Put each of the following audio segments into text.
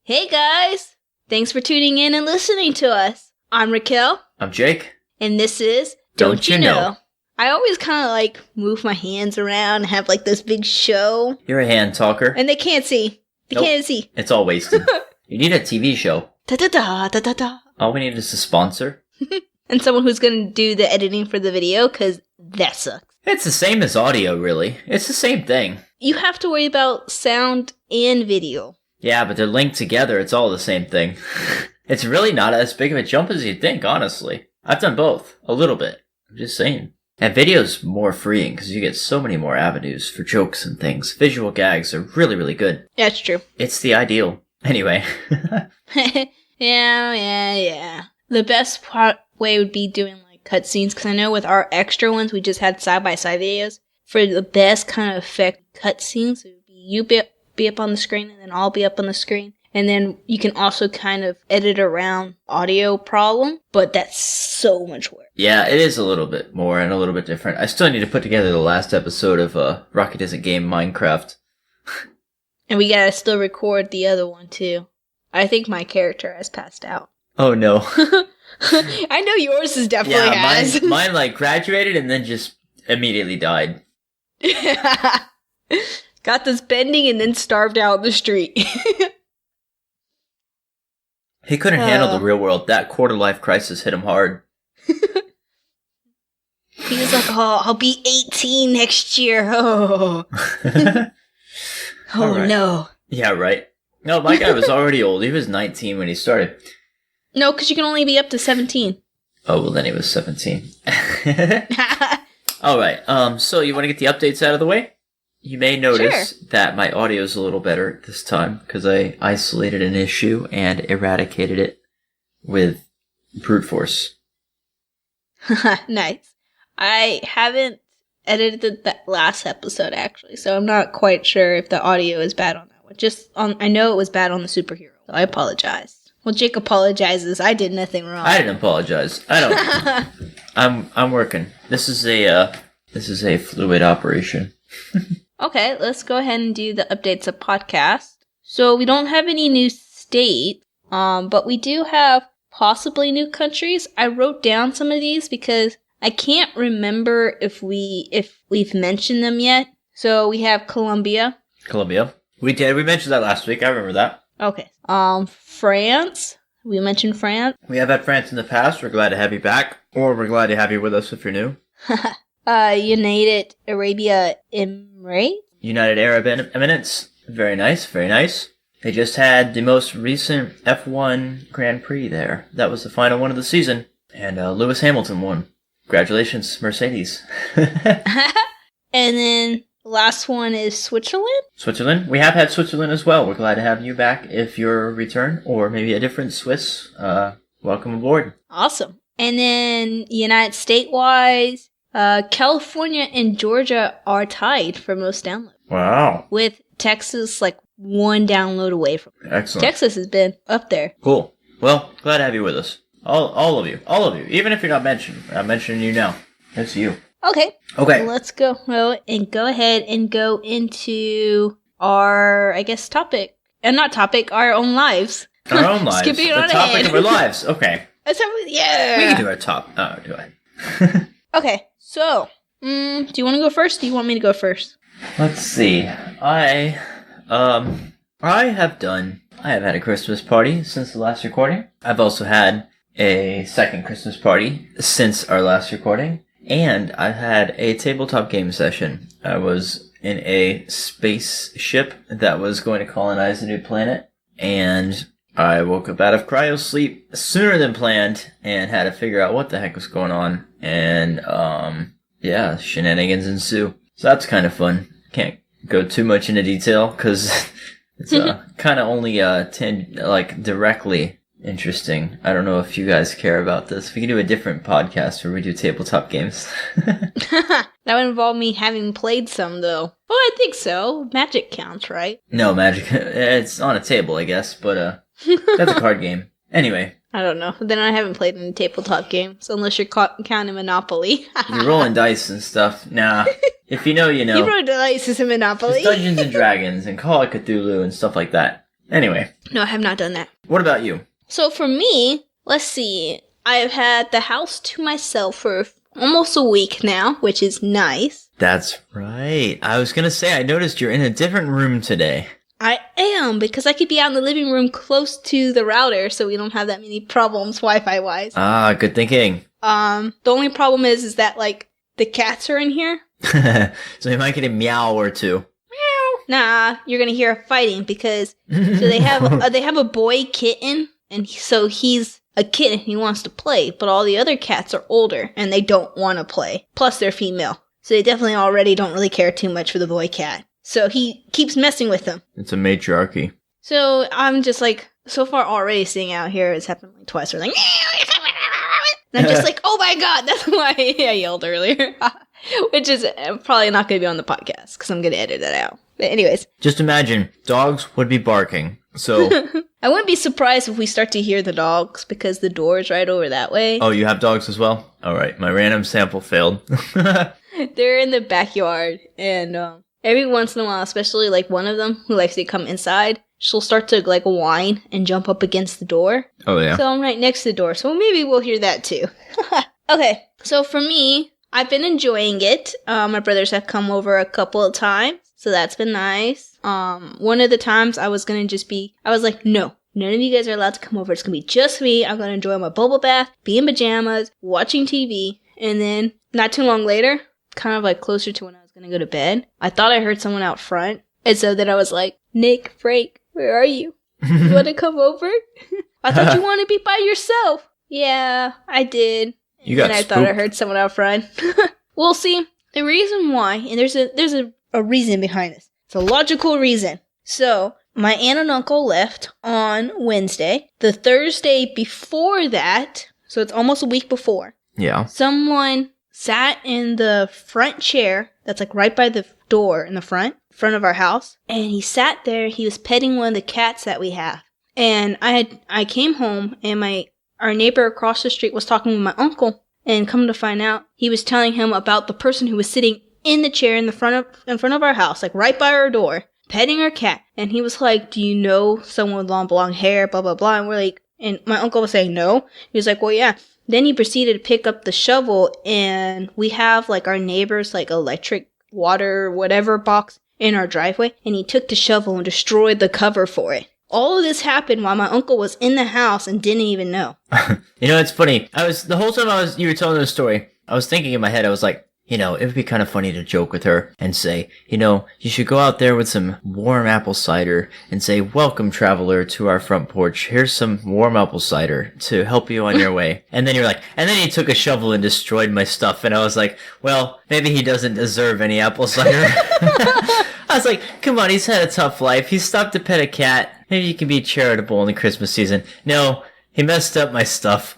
Hey guys! Thanks for tuning in and listening to us. I'm Raquel. I'm Jake. And this is Don't You Know? I always kind of like move my hands around and have like this big show. You're a hand talker. And they can't see. They can't see. It's all wasted. You need a TV show. Da-da-da, da-da-da. All we need is a sponsor. And someone who's going to do the editing for the video, because that sucks. It's the same as audio, really. It's the same thing. You have to worry about sound and video. Yeah, but they're linked together. It's all the same thing. It's really not as big of a jump as you'd think, honestly. I've done both. A little bit. I'm just saying. And video's more freeing because you get so many more avenues for jokes and things. Visual gags are really, really good. That's true. It's the ideal. Anyway. Yeah. The best way would be doing like cutscenes, because I know with our extra ones, we just had side-by-side videos. For the best kind of effect cutscenes, it would be you be up on the screen, and then I'll be up on the screen. And then you can also kind of edit around audio problem, but that's so much work. Yeah, it is a little bit more and a little bit different. I still need to put together the last episode of Rocky Doesn't Game Minecraft. And we gotta still record the other one too. I think my character has passed out. Oh no. I know yours is definitely has. Mine like graduated and then just immediately died. Got this bending and then starved out in the street. He couldn't handle the real world. That quarter-life crisis hit him hard. He was like, oh, I'll be 18 next year. Oh, Right. No. Yeah, right. No, my guy was already old. He was 19 when he started. No, because you can only be up to 17. Oh, well, then he was 17. All right. So you want to get the updates out of the way? You may notice that my audio is a little better this time because I isolated an issue and eradicated it with brute force. Nice. I haven't edited that last episode, actually, so I'm not quite sure if the audio is bad on that one. I know it was bad on the superhero, so I apologize. Well, Jake apologizes. I did nothing wrong. I didn't apologize. I don't. I'm working. This is a fluid operation. Okay, let's go ahead and do the updates of podcast. So we don't have any new states, but we do have possibly new countries. I wrote down some of these because I can't remember if we've mentioned them yet. So we have Colombia. We did. We mentioned that last week. I remember that. Okay. France. We mentioned France. We have had France in the past. We're glad to have you back. Or we're glad to have you with us if you're new. United Arabia Emirates. United Arab Emirates. Very nice, very nice. They just had the most recent F1 Grand Prix there. That was the final one of the season. And Lewis Hamilton won. Congratulations, Mercedes. And then the last one is Switzerland. Switzerland. We have had Switzerland as well. We're glad to have you back if you're a return or maybe a different Swiss. Welcome aboard. Awesome. And then United States-wise, California and Georgia are tied for most downloads. Wow. With Texas like one download away from it. Excellent. Texas has been up there. Cool. Well, glad to have you with us. All of you. Even if you're not mentioned. I'm mentioning you now. It's you. Okay. Okay. Let's go ahead and go into our, I guess, topic. Not topic, our own lives. Our own lives. Skipping the on topic ahead. of our lives. Okay. Yeah. We can do our top. Oh, do I? Okay. So, do you want to go first? Do you want me to go first? Let's see. I have had a Christmas party since the last recording. I've also had a second Christmas party since our last recording. And I've had a tabletop game session. I was in a spaceship that was going to colonize a new planet. And I woke up out of cryo sleep sooner than planned and had to figure out what the heck was going on. And, yeah, shenanigans ensue. So that's kind of fun. Can't go too much into detail because it's kind of only directly interesting. I don't know if you guys care about this. We can do a different podcast where we do tabletop games. That would involve me having played some, though. Well, I think so. Magic counts, right? No, Magic. It's on a table, I guess, but that's a card game. Anyway. I don't know. Then I haven't played any tabletop games, unless you're counting Monopoly. You're rolling dice and stuff. Nah. If you know, you know. You roll dice as a Monopoly. It's Dungeons and Dragons and Call of Cthulhu and stuff like that. Anyway, No, I have not done that. what about you? So for me, let's see. I've had the house to myself for almost a week now, which is nice. That's right. I was gonna say, I noticed you're in a different room today. I am, because I could be out in the living room close to the router, so we don't have that many problems Wi-Fi wise. Ah, good thinking. The only problem is that, like, the cats are in here. So you might get a meow or two. Nah, you're gonna hear fighting because so they have a boy kitten, and so he's a kitten. He wants to play, but all the other cats are older and they don't want to play. Plus, they're female, so they definitely already don't really care too much for the boy cat. So he keeps messing with them. It's a matriarchy. So I'm just like, so far already seeing out here, it's happened like twice. We're like, and I'm just like, oh my god, that's why I yelled earlier. Which is probably not going to be on the podcast because I'm going to edit that out. But anyways. Just imagine, dogs would be barking. So. I wouldn't be surprised if we start to hear the dogs because the door is right over that way. Oh, you have dogs as well? Alright, my random sample failed. They're in the backyard. And every once in a while, especially like one of them who likes to come inside, she'll start to like whine and jump up against the door. Oh, yeah. So I'm right next to the door. So maybe we'll hear that too. Okay, so for me, I've been enjoying it. My brothers have come over a couple of times, so that's been nice. One of the times I was like, no, none of you guys are allowed to come over. It's gonna be just me. I'm gonna enjoy my bubble bath, be in pajamas, watching TV, and then not too long later, kind of like closer to when I was gonna go to bed, I thought I heard someone out front, and so then I was like, Nick, Frank, where are you? You wanna come over? I thought you wanted to be by yourself. Yeah, I did. You got and I spooked. thought I heard someone out front. Well, see, the reason why, and there's a reason behind this. It's a logical reason. So, my aunt and uncle left on Wednesday. The Thursday before that, so it's almost a week before, Yeah. someone sat in the front chair that's like right by the door in the front of our house. And he sat there, he was petting one of the cats that we have. And I came home and our neighbor across the street was talking with my uncle, and come to find out, he was telling him about the person who was sitting in the chair in front of our house, like right by our door, petting our cat. And he was like, do you know someone with long blonde hair, blah, blah, blah. And we're like, and my uncle was saying no. He was like, well, yeah. Then he proceeded to pick up the shovel, and we have like our neighbor's like electric water, whatever box in our driveway. And he took the shovel and destroyed the cover for it. All of this happened while my uncle was in the house and didn't even know. You know, it's funny. The whole time you were telling the story, I was thinking in my head, I was like, you know, it would be kind of funny to joke with her and say, you know, you should go out there with some warm apple cider and say, welcome, traveler, to our front porch. Here's some warm apple cider to help you on your way. And then you're like, and then he took a shovel and destroyed my stuff. And I was like, well, maybe he doesn't deserve any apple cider. I was like, come on, he's had a tough life. He stopped to pet a cat. Maybe you can be charitable in the Christmas season. No, he messed up my stuff.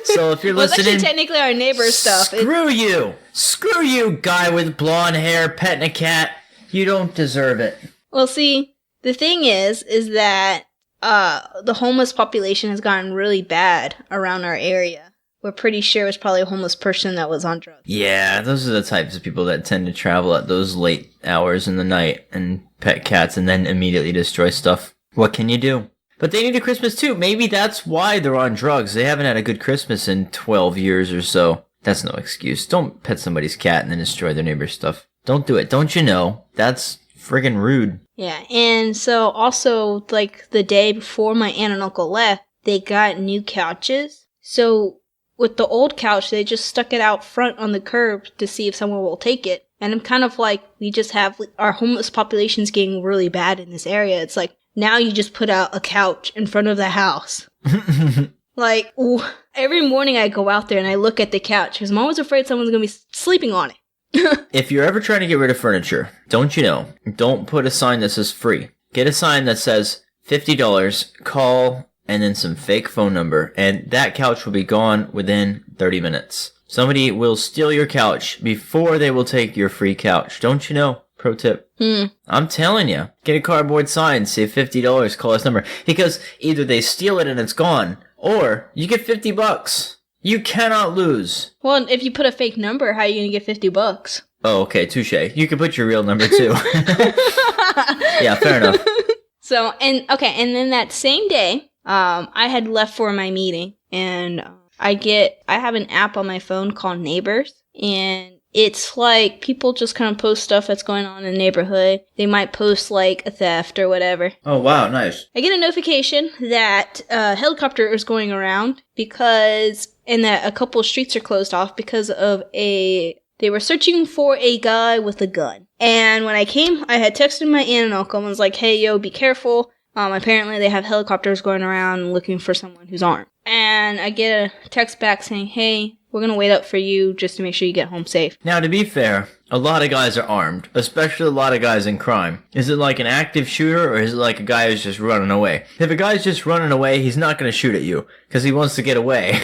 So if you're listening, it's actually technically our neighbor's stuff. Screw you! Screw you, guy with blonde hair petting a cat. You don't deserve it. Well, see, the thing is that the homeless population has gotten really bad around our area. We're pretty sure it was probably a homeless person that was on drugs. Yeah, those are the types of people that tend to travel at those late hours in the night and pet cats and then immediately destroy stuff. What can you do? But they need a Christmas too. Maybe that's why they're on drugs. They haven't had a good Christmas in 12 years or so. That's no excuse. Don't pet somebody's cat and then destroy their neighbor's stuff. Don't do it. Don't you know? That's friggin' rude. Yeah, and so also, like, the day before my aunt and uncle left, they got new couches. So with the old couch, they just stuck it out front on the curb to see if someone will take it. And I'm kind of like, we just have, our homeless population's getting really bad in this area. It's like, now you just put out a couch in front of the house. Like, every morning I go out there and I look at the couch because I'm always afraid someone's going to be sleeping on it. If you're ever trying to get rid of furniture, don't you know, don't put a sign that says free. Get a sign that says $50, call, and then some fake phone number, and that couch will be gone within 30 minutes. Somebody will steal your couch before they will take your free couch. Don't you know? Pro tip. I'm telling you. Get a cardboard sign, save $50, call this number. Because either they steal it and it's gone, or you get $50. You cannot lose. Well, if you put a fake number, how are you going to get $50? Oh, okay, touche. You can put your real number too. Yeah, fair enough. So, and then that same day, I had left for my meeting, and I have an app on my phone called Neighbors, and it's like people just kind of post stuff that's going on in the neighborhood. They might post like a theft or whatever. Oh, wow, nice. I get a notification that a helicopter is going around and that a couple of streets are closed off because of they were searching for a guy with a gun. And when I came, I had texted my aunt and uncle and was like, hey, yo, be careful. Apparently they have helicopters going around looking for someone who's armed. And I get a text back saying, hey, we're going to wait up for you just to make sure you get home safe. Now, to be fair, a lot of guys are armed, especially a lot of guys in crime. Is it like an active shooter, or is it like a guy who's just running away? If a guy's just running away, he's not going to shoot at you, because he wants to get away.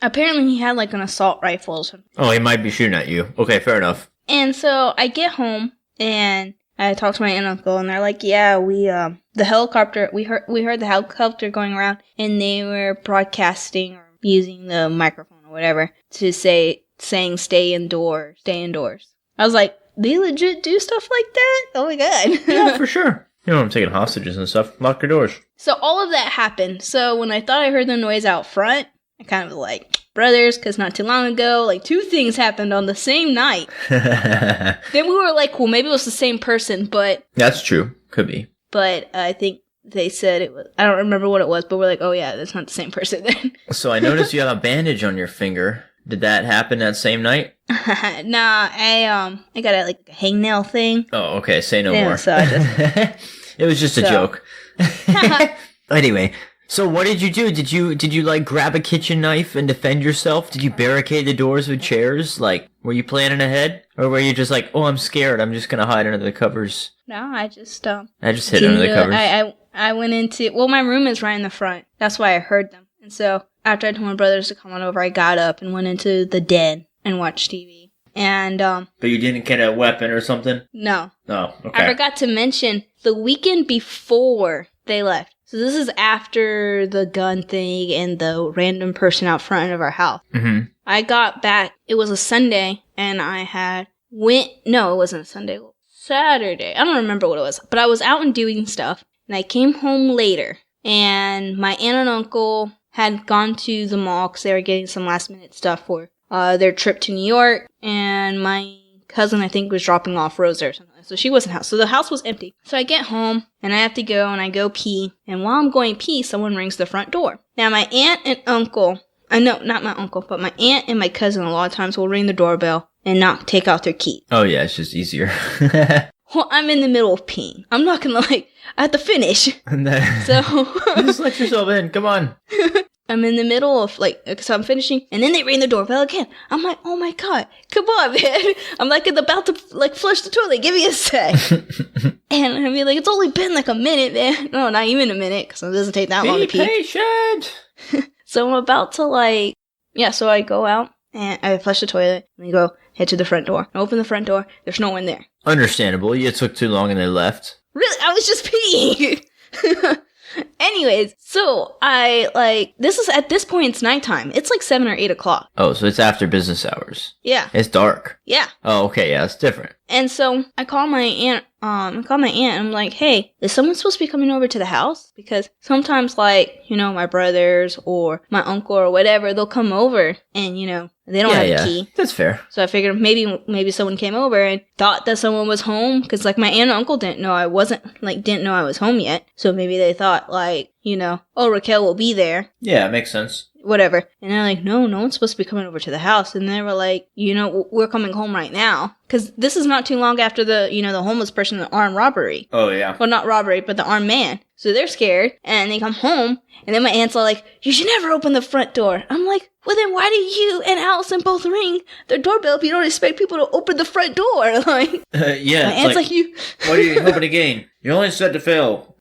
Apparently he had like an assault rifle or something. Oh, he might be shooting at you. Okay, fair enough. And so I get home, and I talked to my aunt and uncle, and they're like, yeah, we heard the helicopter going around, and they were broadcasting or using the microphone or whatever to saying stay indoors. I was like, they legit do stuff like that? Oh my god. Yeah, for sure. You know, I'm taking hostages and stuff. Lock your doors. So all of that happened. So when I thought I heard the noise out front, I kind of was like, brothers, because not too long ago, like 2 things happened on the same night. Then we were like, well, maybe it was the same person, but... That's true. Could be. But I think they said it was... I don't remember what it was, but we're like, oh yeah, that's not the same person then. So I noticed you have a bandage on your finger. Did that happen that same night? Nah, I got a hangnail thing. Oh, okay. Say no more. So I just... It was just a joke. Anyway, so what did you do? Did you like grab a kitchen knife and defend yourself? Did you barricade the doors with chairs? Like, were you planning ahead? Or were you just like, oh, I'm scared, I'm just gonna hide under the covers? No, I just hid under the covers. I went into... Well, my room is right in the front. That's why I heard them. And so, after I told my brothers to come on over, I got up and went into the den and watched TV. And, But you didn't get a weapon or something? No. Oh, okay. I forgot to mention, the weekend before they left. So this is after the gun thing and the random person out front of our house. Mm-hmm. I got back, it was a Sunday, and no, it wasn't a Sunday, Saturday. I don't remember what it was, but I was out and doing stuff, and I came home later, and my aunt and uncle had gone to the mall because they were getting some last minute stuff for their trip to New York, and my cousin, I think, was dropping off Rosa or something. So she wasn't house. So the house was empty. So I get home, and I have to go, and I go pee. And while I'm going pee, someone rings the front door. Now, my aunt and uncle, not my uncle, but my aunt and my cousin a lot of times will ring the doorbell and not take out their key. Oh, yeah, it's just easier. Well, I'm in the middle of peeing. I'm not gonna, I have to finish. So... Just let yourself in. Come on. I'm in the middle of, so I'm finishing, and then they ring the doorbell again. I'm like, oh my god, come on, man. I'm, about to, flush the toilet. Give me a sec. And I mean, it's only been, a minute, man. No, not even a minute, because it doesn't take that long to pee. Be patient! So I'm about to, so I go out, and I flush the toilet, and we go head to the front door. I open the front door. There's no one there. Understandable. You took too long, and they left. Really? I was just peeing. Anyways, so this is, at this point, it's nighttime. It's 7 or 8 o'clock. Oh, so it's after business hours. Yeah. It's dark. Yeah. Oh, okay, yeah, it's different. And so I call my aunt, and I'm like, hey, is someone supposed to be coming over to the house? Because sometimes, my brothers or my uncle or whatever, they'll come over and, they don't have a key. That's fair. So I figured maybe someone came over and thought that someone was home. Because, my aunt and uncle didn't know I was home yet. So maybe they thought, oh, Raquel will be there. Yeah, it makes sense. Whatever. And they're like, no one's supposed to be coming over to the house. And they were like, we're coming home right now. Because this is not too long after the homeless person, the armed robbery. Oh, yeah. Well, not robbery, but the armed man. So they're scared. And they come home. And then my aunt's are like, you should never open the front door. I'm like, well, then why do you and Allison both ring the doorbell if you don't expect people to open the front door? Yeah. My aunt's like, you... What are you hoping to gain? You only said to fail.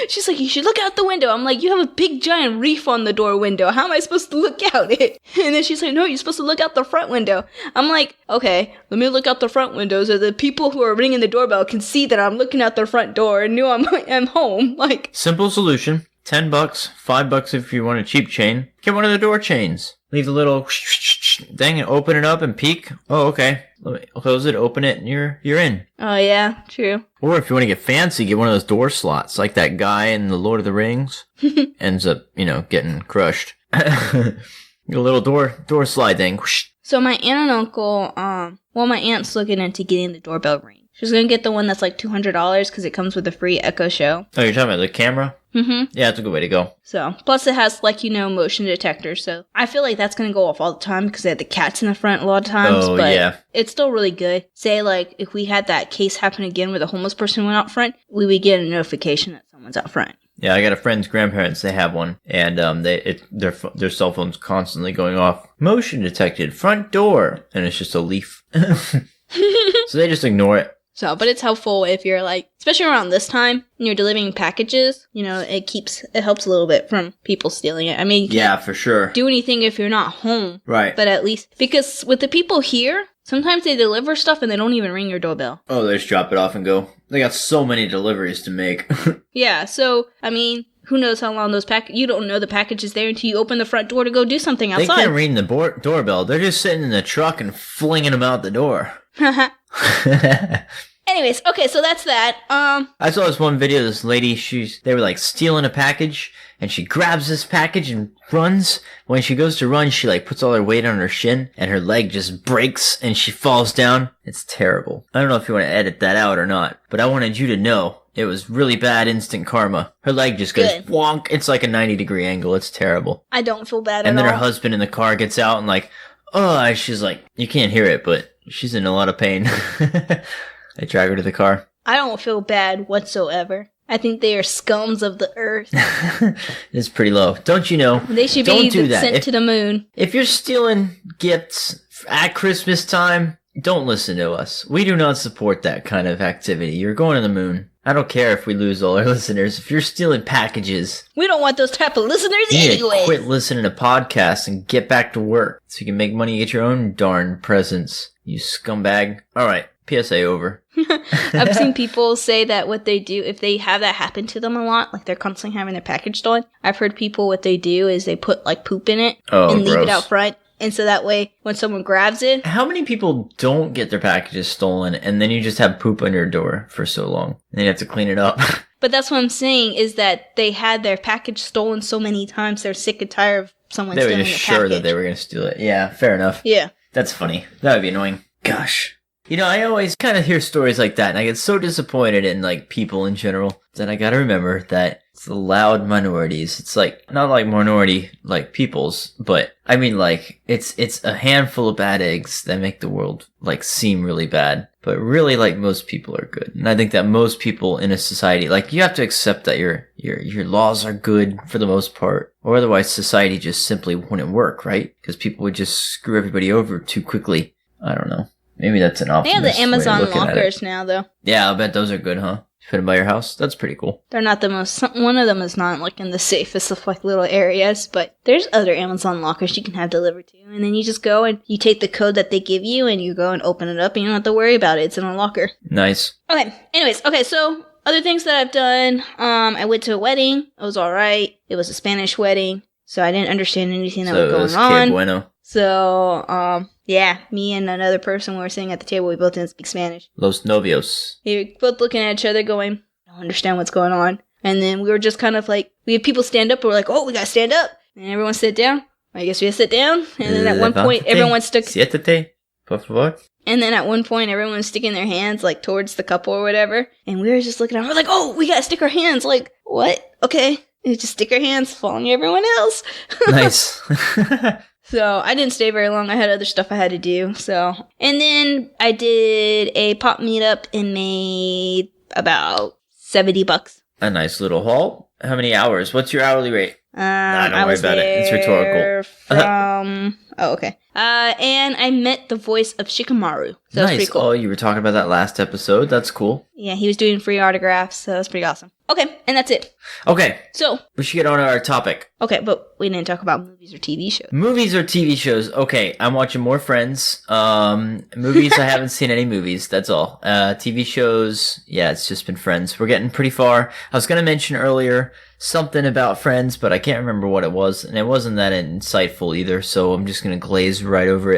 She's like, you should look out the window. I'm like, you have a big giant reef on the door window. How am I supposed to look out it? And then she's like, no, you're supposed to look out the front window. I'm like, okay, let me look out the front window so the people who are ringing the doorbell can see that I'm looking out the front door and knew I'm home. Simple solution. $10, $5 if you want a cheap chain. Get one of the door chains. Leave the little thing and open it up and peek. Oh, okay. Let me close it, open it, and you're in. Oh, yeah, true. Or if you want to get fancy, get one of those door slots, like that guy in the Lord of the Rings. Ends up, getting crushed. A little door slide thing. So my aunt and uncle, my aunt's looking into getting the doorbell ring. She's gonna get the one that's like $200 because it comes with a free Echo Show. Oh, you're talking about the camera? Mm-hmm. Yeah, that's a good way to go. So, plus it has motion detector, so I feel like that's gonna go off all the time because they have the cats in the front a lot of times. Oh, but yeah. It's still really good. Say, if we had that case happen again where the homeless person went out front, we would get a notification that someone's out front. Yeah, I got a friend's grandparents. They have one, and their cell phone's constantly going off. Motion detected, front door, and it's just a leaf. So they just ignore it. So, but it's helpful if you're especially around this time, when you're delivering packages, it helps a little bit from people stealing it. I mean, you can't for sure. do anything if you're not home. Right. But at least, because with the people here, sometimes they deliver stuff and they don't even ring your doorbell. Oh, they just drop it off and go. They got so many deliveries to make. Yeah, so, I mean, who knows how long you don't know the package is there until you open the front door to go do something outside. They can't ring the doorbell. They're just sitting in the truck and flinging them out the door. Anyways, okay, so that's that. I saw this one video of this lady, they were stealing a package, and she grabs this package and runs. When she goes to run, she puts all her weight on her shin, and her leg just breaks, and she falls down. It's terrible. I don't know if you want to edit that out or not, but I wanted you to know it was really bad instant karma. Her leg just goes wonk. It's like a 90-degree angle. It's terrible. I don't feel bad at all. And then her husband in the car gets out and she's you can't hear it, but she's in a lot of pain. They drag her to the car. I don't feel bad whatsoever. I think they are scums of the earth. It's pretty low. Don't you know? They should be sent to the moon. If you're stealing gifts at Christmas time, don't listen to us. We do not support that kind of activity. You're going to the moon. I don't care if we lose all our listeners. If you're stealing packages, we don't want those type of listeners you anyway. Need to quit listening to podcasts and get back to work so you can make money and get your own darn presents. You scumbag. All right. PSA over. I've seen people say that what they do, if they have that happen to them a lot, they're constantly having their package stolen. I've heard people, what they do is they put poop in it and leave it out front. And so that way, when someone grabs it... How many people don't get their packages stolen and then you just have poop on your door for so long? And then you have to clean it up. But that's what I'm saying, is that they had their package stolen so many times, they're sick and tired of someone stealing their package. They were just sure that they were going to steal it. Yeah, fair enough. Yeah. That's funny. That would be annoying. Gosh. I always kind of hear stories like that, and I get so disappointed in, people in general, that I gotta remember that it's the loud minorities. It's, not minority, peoples, but, I mean, it's a handful of bad eggs that make the world, seem really bad. But really, most people are good. And I think that most people in a society, you have to accept that your laws are good for the most part, or otherwise society just simply wouldn't work, right? Because people would just screw everybody over too quickly. I don't know. Maybe that's an optimist. They have the Amazon lockers now, though. Yeah, I'll bet those are good, huh? Put them by your house? That's pretty cool. They're not the most... One of them is not, in the safest of, little areas, but there's other Amazon lockers you can have delivered to, and then you just go and you take the code that they give you, and you go and open it up, and you don't have to worry about it. It's in a locker. Nice. Okay, anyways, so other things that I've done, I went to a wedding. It was alright. It was a Spanish wedding, so I didn't understand anything that was going on. Que bueno. So, yeah, me and another person were sitting at the table. We both didn't speak Spanish. Los novios. We were both looking at each other going, I don't understand what's going on. And then we were just kind of we had people stand up. We're like, oh, we gotta stand up. And everyone sit down. I guess we had to sit down. And then at one point, everyone stuck... Siéntate, por favor. And then at one point, everyone was sticking their hands, towards the couple or whatever. And we were just looking at them. We're like, oh, we gotta stick our hands. What? Okay. And just stick our hands, following everyone else. Nice. So I didn't stay very long. I had other stuff I had to do. And then I did a pop meetup and made about $70. A nice little haul. How many hours? What's your hourly rate? Nah, don't I worry was about it. It's there rhetorical. From oh, okay. And I met the voice of Shikamaru. So that's pretty cool. Oh, you were talking about that last episode. That's cool. Yeah, he was doing free autographs, so that's pretty awesome. Okay, and that's it. Okay, So, we should get on to our topic. okay, but we didn't talk about movies or TV shows. Movies or TV shows? Okay, I'm watching more Friends. Movies, I haven't seen any movies. That's all. TV shows, yeah, it's just been Friends. We're getting pretty far. I was gonna mention earlier something about Friends, but I can't remember what it was, and it wasn't that insightful either, so I'm just gonna gloss right over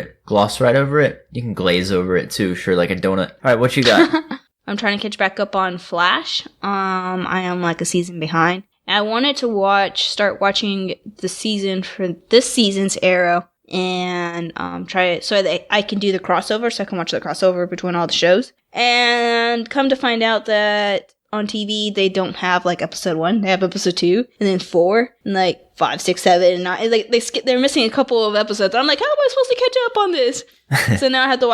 it. You can glaze over it too, sure, like a donut. Alright, what you got? I'm trying to catch back up on Flash. I am like a season behind. I wanted to start watching the season for this season's Arrow and try it so that I can do the crossover, so I can watch the crossover between all the shows. And come to find out that on TV they don't have like episode 1, they have episode 2, and then 4, and like 5, 6, 7, and 9. Like they're missing a couple of episodes. I'm like, how am I supposed to catch up on this? So now I have to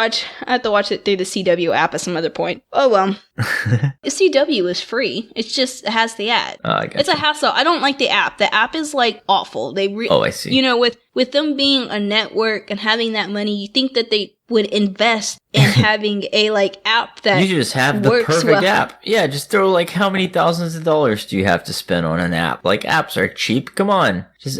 watch it through the CW app at some other point. Oh well. The CW is free. It has the ad. Oh, I got it's a hassle. I don't like the app. The app is like awful. I see. You know, with them being a network and having that money, you think that they would invest in having a like app that you just have the perfect app. Yeah, just throw like how many thousands of dollars do you have to spend on an app? Like apps are cheap. Come on. Just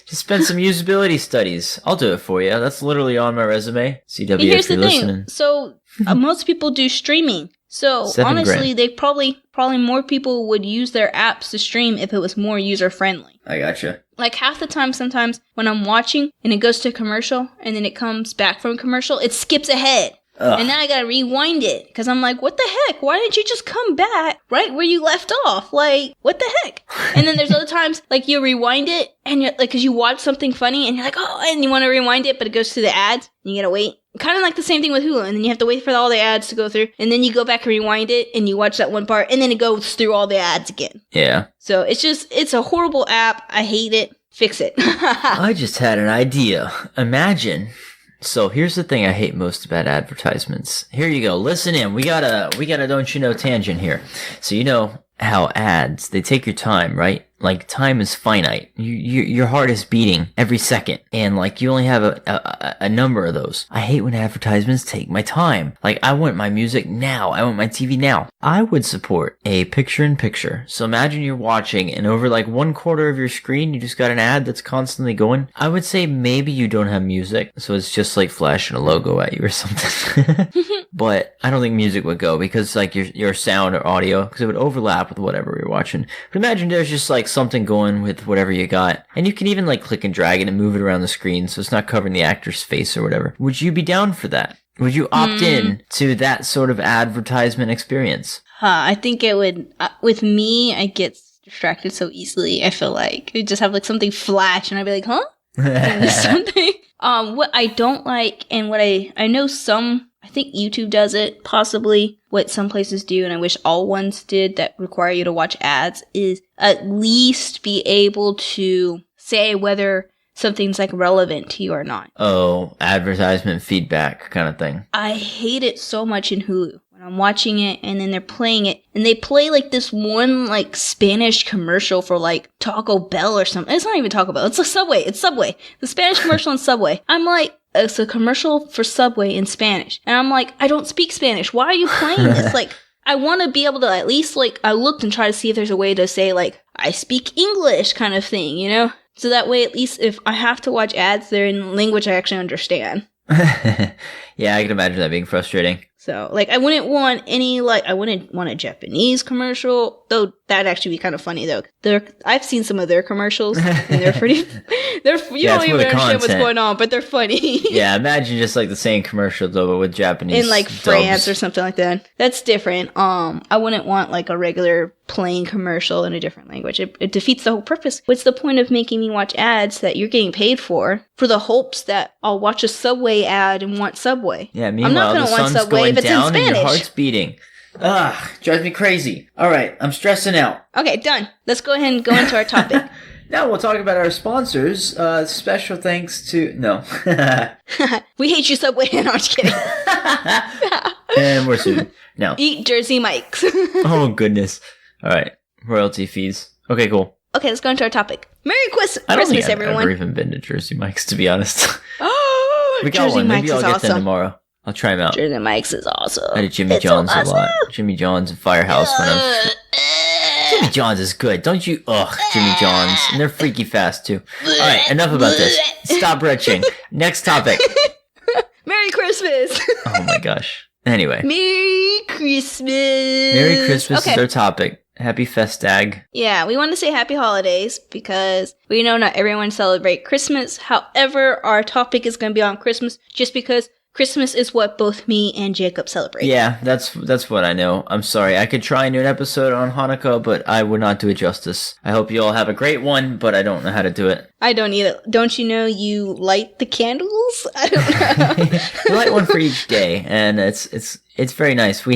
spend some usability studies. I'll do it for you. That's literally on my resume. CW, here's if you're the thing. listening. So most people do streaming. So honestly, they probably more people would use their apps to stream if it was more user friendly. I gotcha. Like half the time, sometimes when I'm watching and it goes to commercial and then it comes back from commercial, it skips ahead. Ugh. And then I gotta rewind it because I'm like, what the heck? Why didn't you just come back right where you left off? Like, what the heck? And then there's other times like you rewind it and you're like, because you watch something funny and you're like, oh, and you want to rewind it, but it goes to the ads and you gotta wait. Kind of like the same thing with Hulu, and then you have to wait for all the ads to go through, and then you go back and rewind it, and you watch that one part, and then it goes through all the ads again. Yeah. So it's a horrible app. I hate it. Fix it. I just had an idea. Imagine. So here's the thing I hate most about advertisements. Here you go. Listen in. We got a don't you know tangent here. So you know how ads, they take your time, right? Like time is finite. Your heart is beating every second, and like you only have a number of those. I hate when advertisements take my time. Like I want my music now. I want my TV now. I would support a picture-in-picture. So imagine you're watching, and over like 1/4 of your screen, you just got an ad that's constantly going. I would say maybe you don't have music, so it's just like flashing a logo at you or something. But I don't think music would go because like your sound or audio, because it would overlap with whatever you're watching. But imagine there's just like something going with whatever you got, and you can even like click and drag it and move it around the screen so it's not covering the actor's face or whatever. Would you be down for that? Would you opt in to that sort of advertisement experience? I think it would. With me, I get distracted so easily. I feel like it just have like something flash, and I'd be like, huh? Something. What I don't like, and what I know I think YouTube does it, possibly what some places do, and I wish all ones did that require you to watch ads, is at least be able to say whether something's like relevant to you or not. Oh, advertisement feedback kind of thing. I hate it so much in Hulu. When I'm watching it and then they're playing it, and they play like this one like Spanish commercial for like Taco Bell or something. It's not even Taco Bell. It's a Subway. It's Subway. The Spanish commercial on Subway. I'm like, it's a commercial for Subway in Spanish. And I'm like, I don't speak Spanish. Why are you playing this? Like, I want to be able to at least like, I looked and tried to see if there's a way to say like, I speak English kind of thing, you know? So that way, at least if I have to watch ads, they're in language I actually understand. Yeah, I can imagine that being frustrating. So, like, I wouldn't want a Japanese commercial, though that'd actually be kind of funny, though. I've seen some of their commercials, and they're pretty, you don't even understand what's going on, but they're funny. Yeah, imagine just, like, the same commercial, though, but with Japanese in, like, dubs. France or something like that. That's different. I wouldn't want, like, a regular plain commercial in a different language. It defeats the whole purpose. What's the point of making me watch ads that you're getting paid for the hopes that I'll watch a Subway ad and want Subway? Yeah, meanwhile, the sun's going down and your heart's beating. Drives me crazy. All right, I'm stressing out. Okay, done. Let's go ahead and go into our topic. Now we'll talk about our sponsors. Special thanks to... No. We hate you, Subway. No, I'm just kidding. And we're sued. No. Eat Jersey Mike's. Oh, goodness. All right. Royalty fees. Okay, cool. Okay, let's go into our topic. Merry I don't think Christmas, I've everyone. ever even been to Jersey Mike's, to be honest. Oh, We got Jersey one. Maybe Mike's I'll is get awesome. them tomorrow. I'll try them out. Jersey Mike's is awesome. I did Jimmy It's John's so a lot. awesome. Jimmy John's and Firehouse when I'm... Jimmy John's is good. Don't you? Ugh, Jimmy John's. And they're freaky fast, too. Alright, enough about this. Stop retching. Next topic. Merry Christmas. Oh my gosh. Anyway. Merry Christmas. Merry Christmas Okay. is our topic. Happy Festag. Yeah, we want to say happy holidays because we know not everyone celebrate Christmas. However, our topic is going to be on Christmas just because Christmas is what both me and Jacob celebrate. Yeah, that's what I know. I'm sorry. I could try and do an episode on Hanukkah, but I would not do it justice. I hope you all have a great one, but I don't know how to do it. I don't either. Don't you know you light the candles? I don't know. We light one for each day, and it's very nice.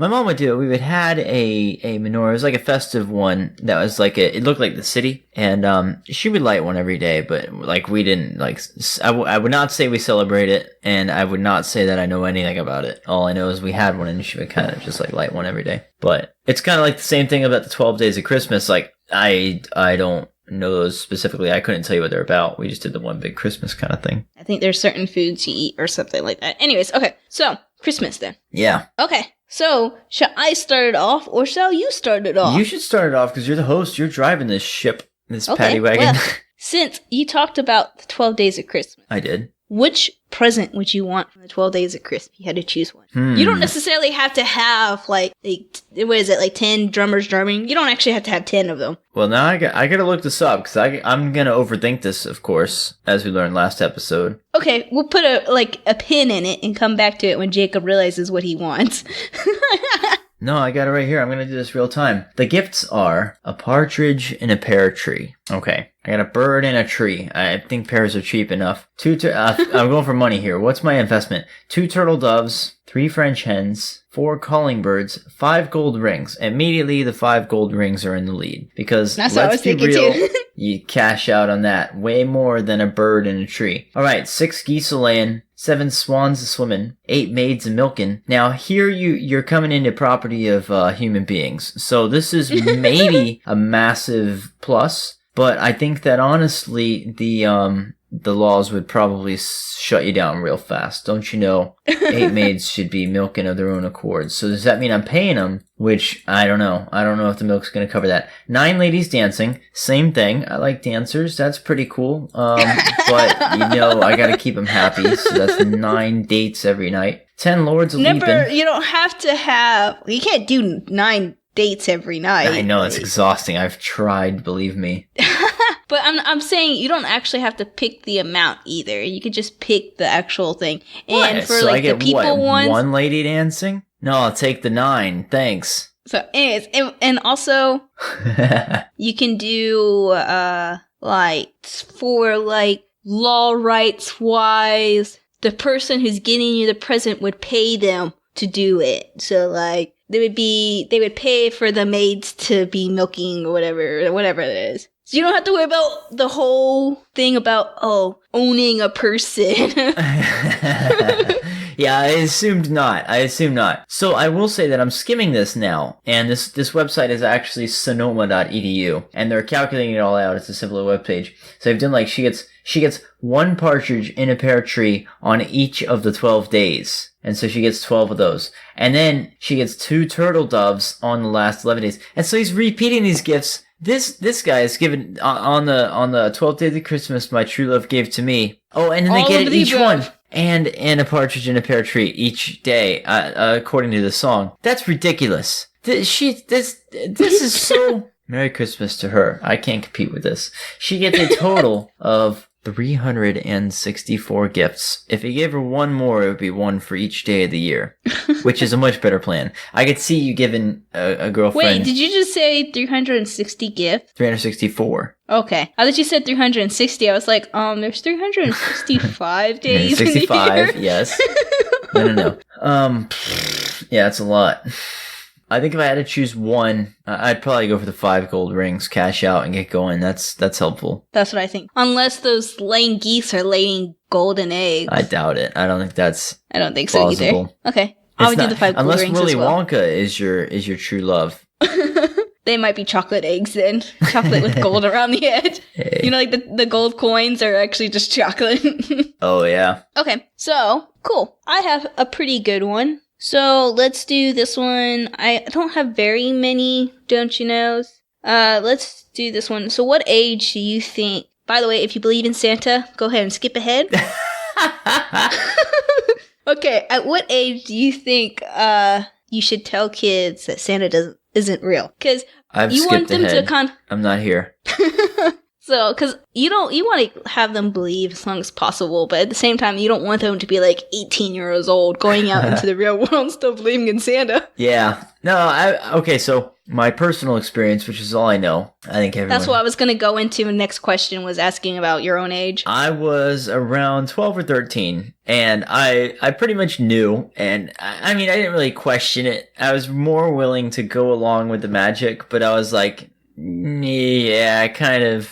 My mom would do it. We would had a menorah. It was like a festive one that was like it looked like the city, and she would light one every day. But like we didn't like. I would not say we celebrate it, and I would not say that I know anything about it. All I know is we had one, and she would kind of just like light one every day. But it's kind of like the same thing about the 12 days of Christmas. Like I don't know those specifically. I couldn't tell you what they're about. We just did the one big Christmas kind of thing. I think there's certain foods you eat or something like that. Anyways, okay. So, Christmas then. Yeah. Okay. So, shall I start it off or shall you start it off? You should start it off because you're the host. You're driving this ship, this paddy wagon. Well, since you talked about the 12 days of Christmas, I did. which present would you want from the 12 days of Christmas? You had to choose one. You don't necessarily have to have what is it, like 10 drummers drumming? You don't actually have to have 10 of them. Well, now I gotta look this up because I'm gonna overthink this, of course, as we learned last episode. Okay, we'll put a pin in it and come back to it when Jacob realizes what he wants. No, I got it right here. I'm gonna do this real time. The gifts are a partridge in a pear tree. Okay, I got a bird in a tree. I think pears are cheap enough. I'm going for money here. What's my investment? 2 turtle doves, 3 French hens, 4 calling birds, 5 gold rings. Immediately, the 5 gold rings are in the lead because That's what I let's was be thinking real. too. You cash out on that way more than a bird in a tree. All right, 6 geese a laying, 7 swans a swimming, 8 maids a milking. Now here you're coming into property of human beings, so this is maybe a massive plus. But I think that honestly the laws would probably shut you down real fast. Don't you know? 8 maids should be milking of their own accord. So does that mean I'm paying them? Which, I don't know. I don't know if the milk's going to cover that. 9 ladies dancing. Same thing. I like dancers. That's pretty cool. But, I got to keep them happy. So that's 9 dates every night. 10 lords of leaping. You don't have to have... You can't do 9 dates every night. I know, it's exhausting. I've tried, believe me. But I'm saying you don't actually have to pick the amount either. You could just pick the actual thing. And What? for So I the get people ones... 1 lady dancing? No, I'll take the 9. Thanks. So anyways, and also you can do for law rights wise, the person who's getting you the present would pay them to do it. So they would pay for the maids to be milking or whatever it is. So you don't have to worry about the whole thing about owning a person. Yeah, I assumed not. So I will say that I'm skimming this now, and this website is actually sonoma.edu, and they're calculating it all out. It's a simpler webpage. So I've done she gets 1 partridge in a pear tree on each of the 12 days. And so she gets 12 of those. And then she gets 2 turtle doves on the last 11 days. And so he's repeating these gifts. This guy is given on the 12th day of Christmas, my true love gave to me. Oh, and then they get it each one. And a partridge in a pear tree each day, according to the song. That's ridiculous. This is so... Merry Christmas to her. I can't compete with this. She gets a total of 364 gifts. If he gave her 1 more, it would be 1 for each day of the year, which is a much better plan. I could see you giving a girlfriend... Wait, did you just say 360 gifts? 364. Okay. I thought you said 360. I was like, there's 365 days in the year. 65, yes. No. Yeah, it's a lot. I think if I had to choose 1, I'd probably go for the 5 gold rings, cash out, and get going. That's helpful. That's what I think. Unless those laying geese are laying golden eggs. I doubt it. I don't think that's I don't think so plausible. either. Okay. I would do the 5 gold unless rings Willy as well. Wonka is your true love. They might be chocolate eggs then. Chocolate with gold around the edge. Hey. You know, like the gold coins are actually just chocolate. Oh, yeah. Okay, so, cool. I have a pretty good one. So, let's do this one. I don't have very many, don't you know? Let's do this one. So, what age do you think... By the way, if you believe in Santa, go ahead and skip ahead. Okay, at what age do you think you should tell kids that Santa isn't real? Because you want them to I'm not here. So, because you want to have them believe as long as possible, but at the same time, you don't want them to be like 18 years old going out into the real world still believing in Santa. Yeah. No, okay, so my personal experience, which is all I know, I think everyone... That's what I was going to go into. The next question was asking about your own age. I was around 12 or 13, and I pretty much knew, and I mean, I didn't really question it. I was more willing to go along with the magic, but I was like, yeah, I kind of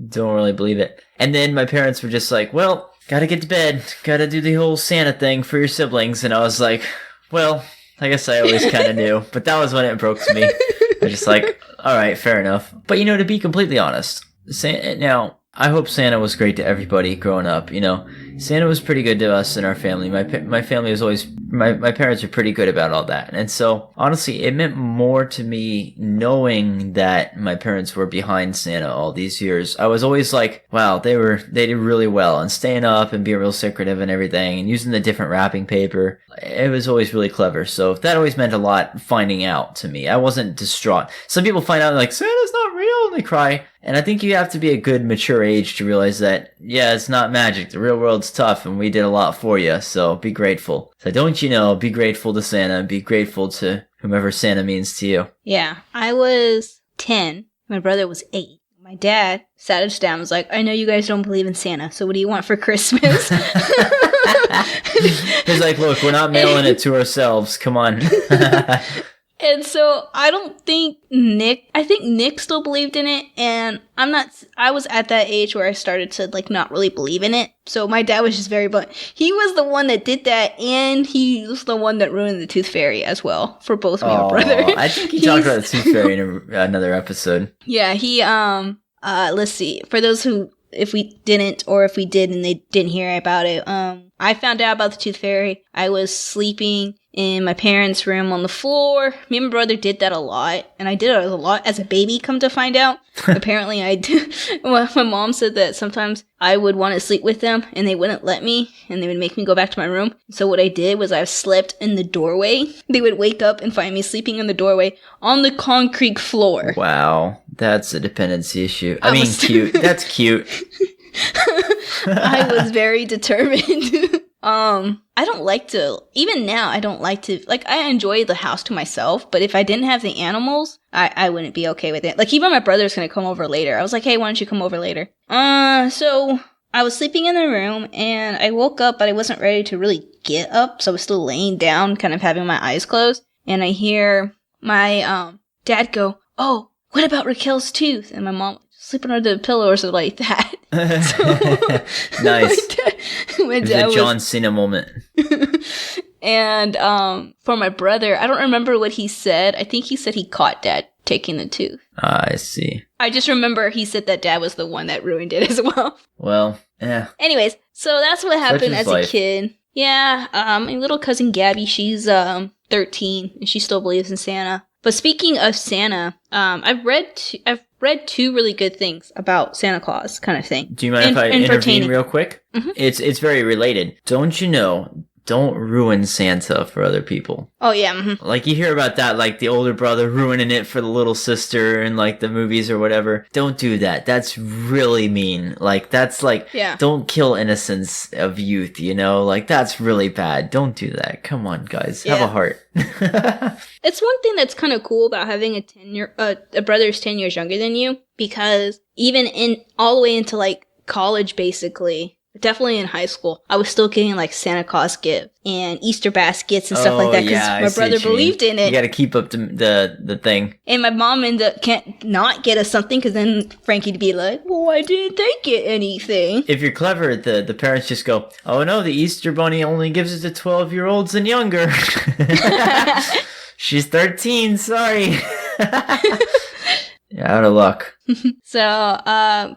don't really believe it. And then my parents were just like, well, gotta get to bed, gotta do the whole Santa thing for your siblings, and I was like, well, I guess I always kind of knew, but that was when it broke to me. I was just like, all right, fair enough. But, you know, to be completely honest, now, I hope Santa was great to everybody growing up, you know. Santa was pretty good to us and our family. My family was always... My parents are pretty good about all that. And so, honestly, it meant more to me knowing that my parents were behind Santa all these years. I was always like, wow, they did really well. And staying up and being real secretive and everything and using the different wrapping paper. It was always really clever. So that always meant a lot finding out to me. I wasn't distraught. Some people find out like, Santa's not real, and they cry. And I think you have to be a good mature age to realize that, yeah, it's not magic. The real world's tough and we did a lot for you. So be grateful. So don't you know, be grateful to Santa and be grateful to whomever Santa means to you. Yeah, I was 10. My brother was 8. My dad sat us down and was like, I know you guys don't believe in Santa, so what do you want for Christmas? He's like, look, we're not mailing it to ourselves. Come on. And so I think Nick still believed in it, and I was at that age where I started to like not really believe in it. So my dad was just very blunt. He was the one that did that, and he was the one that ruined the Tooth Fairy as well for both me and brother. I think he talked about the Tooth Fairy in another episode. Yeah, he let's see. For those who, if we didn't or if we did and they didn't hear about it, I found out about the Tooth Fairy. I was sleeping in my parents' room on the floor. Me and my brother did that a lot, and I did it a lot as a baby, come to find out. Apparently I did. Well, my mom said that sometimes I would want to sleep with them, and they wouldn't let me, and they would make me go back to my room. So what I did was I slept in the doorway. They would wake up and find me sleeping in the doorway on the concrete floor. Wow, that's a dependency issue. I mean, cute. That's cute. I was very determined. I don't like to, even now, I don't like to, like, I enjoy the house to myself, but if I didn't have the animals, I wouldn't be okay with it. Like, even my brother's gonna come over later. I was like, hey, why don't you come over later? So, I was sleeping in the room, and I woke up, but I wasn't ready to really get up, so I was still laying down, kind of having my eyes closed, and I hear my, dad go, oh, what about Raquel's tooth? And my mom, sleeping under the pillow or something like that. So, nice. My it was dad a John Cena moment. And for my brother, I don't remember what he said. I think he said he caught Dad taking the tooth. I see. I just remember he said that Dad was the one that ruined it as well. Well, yeah. Anyways, so that's what happened as life. a kid. Yeah, my little cousin Gabby, she's 13, and she still believes in Santa. But speaking of Santa, I've read two really good things about Santa Claus, kind of thing. Do you mind if I intervene real quick? Mm-hmm. It's very related. Don't you know? Don't ruin Santa for other people. Oh, yeah. Mm-hmm. Like, you hear about that, like, the older brother ruining it for the little sister in, like, the movies or whatever. Don't do that. That's really mean. Like, that's, like, Don't kill innocence of youth, you know? Like, that's really bad. Don't do that. Come on, guys. Have a heart. It's one thing that's kind of cool about having a brother who's 10 years younger than you, because even all the way into, like, college, basically... Definitely in high school, I was still getting like Santa Claus gifts and Easter baskets and stuff like that because my brother believed in it. You got to keep up the thing. And my mom can't not get us something because then Frankie'd be like, "Well, why didn't they get anything?" If you're clever, the parents just go, "Oh no, the Easter Bunny only gives it to 12-year-olds and younger." She's 13. Sorry. out of luck. So,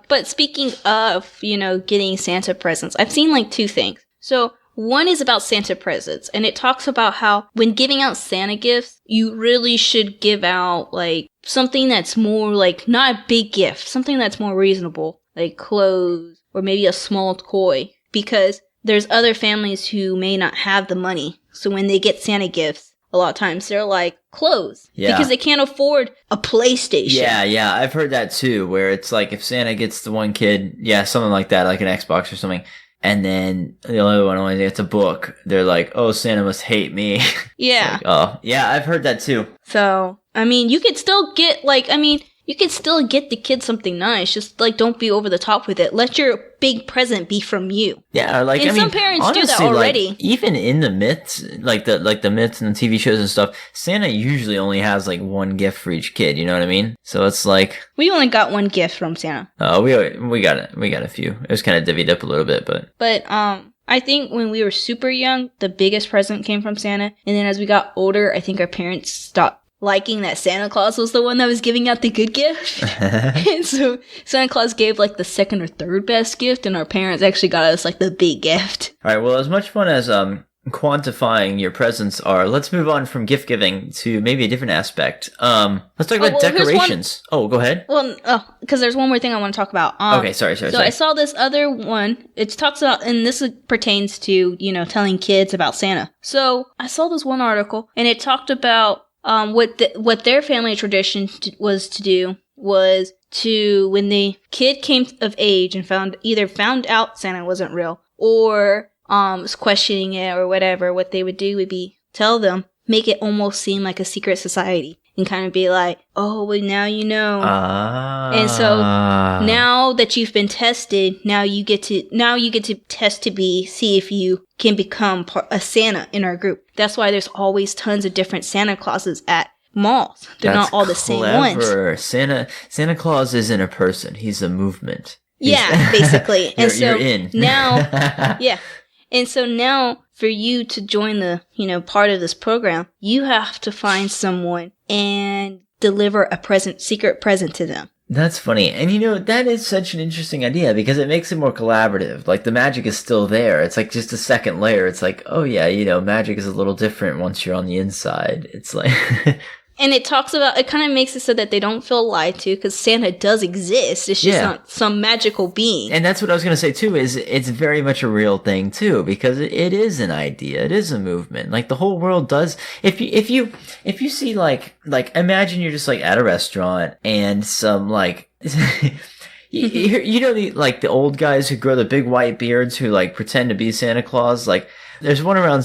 but speaking of, getting Santa presents, I've seen like two things. So, one is about Santa presents, and it talks about how when giving out Santa gifts, you really should give out like something that's more like not a big gift, something that's more reasonable, like clothes or maybe a small toy, because there's other families who may not have the money. So when they get Santa gifts, a lot of times they're like clothes because they can't afford a PlayStation. Yeah, I've heard that too, where it's like if Santa gets the one kid, something like that, like an Xbox or something, and then the other one only gets a book, they're like, oh, Santa must hate me. Yeah. Like, oh, yeah, I've heard that too. So, you could still get you can still get the kid something nice. Just like don't be over the top with it. Let your big present be from you. Yeah, like some parents honestly, do that already. Like, even in the myths, like the myths and the TV shows and stuff, Santa usually only has like one gift for each kid. You know what I mean? So it's like we only got one gift from Santa. Oh, we got a few. It was kind of divvied up a little bit, but I think when we were super young, the biggest present came from Santa, and then as we got older, I think our parents stopped liking that Santa Claus was the one that was giving out the good gift. And so Santa Claus gave like the second or third best gift, and our parents actually got us like the big gift. All right, well, as much fun as quantifying your presents are, let's move on from gift giving to maybe a different aspect. Let's talk about decorations. Oh, go ahead. Well, because there's one more thing I want to talk about. Okay, sorry. I saw this other one. It talks about, and this pertains to, telling kids about Santa. So I saw this one article, and it talked about what their family tradition was to do was to, when the kid came of age and found out Santa wasn't real or was questioning it or whatever, what they would do would be tell them, make it almost seem like a secret society and kind of be like, oh, well, now you know. And so now that you've been tested, now you get to test to see if you can become a Santa in our group. That's why there's always tons of different Santa Clauses at malls. They're not all the same ones. Santa Claus isn't a person; he's a movement. Yeah, basically. You're in now. Yeah. And so now, for you to join the, part of this program, you have to find someone and deliver a secret present to them. That's funny. And that is such an interesting idea because it makes it more collaborative. Like the magic is still there. It's like just a second layer. It's like, oh yeah, magic is a little different once you're on the inside. It's like... And it kind of makes it so that they don't feel lied to because Santa does exist. It's just not some magical being. And that's what I was going to say too, is it's very much a real thing too, because it is an idea. It is a movement. Like the whole world does. If you see like imagine you're just like at a restaurant and some like, the old guys who grow the big white beards who like pretend to be Santa Claus. Like there's one around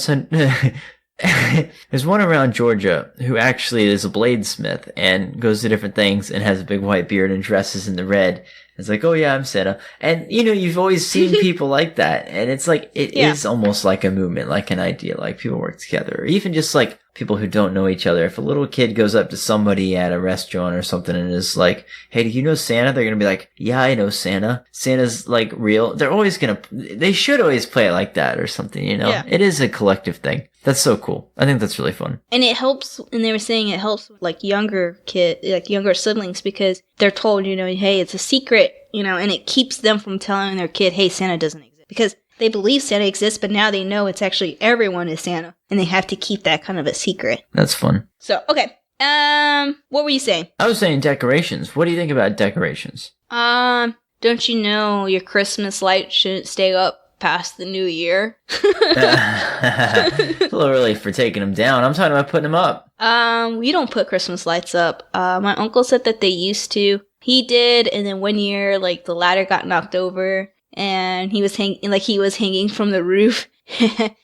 There's one around Georgia who actually is a bladesmith and goes to different things and has a big white beard and dresses in the red. It's like, oh yeah, I'm Santa. And you've always seen people like that. And it's like, it is almost like a movement, like an idea, like people work together. Or even just like people who don't know each other. If a little kid goes up to somebody at a restaurant or something and is like, hey, do you know Santa? They're going to be like, yeah, I know Santa. Santa's like real. They should always play it like that or something, Yeah. It is a collective thing. That's so cool. I think that's really fun. And it helps, and they were saying it helps like younger siblings because they're told, hey, it's a secret, and it keeps them from telling their kid, hey, Santa doesn't exist. Because they believe Santa exists, but now they know it's actually everyone is Santa, and they have to keep that kind of a secret. That's fun. So, okay. What were you saying? I was saying decorations. What do you think about decorations? Don't you know your Christmas light shouldn't stay up past the new year? It's a little early for taking them down. I'm talking about putting them up. We don't put Christmas lights up. My uncle said that they used to. He did, and then one year, like, the ladder got knocked over, and he was hanging from the roof.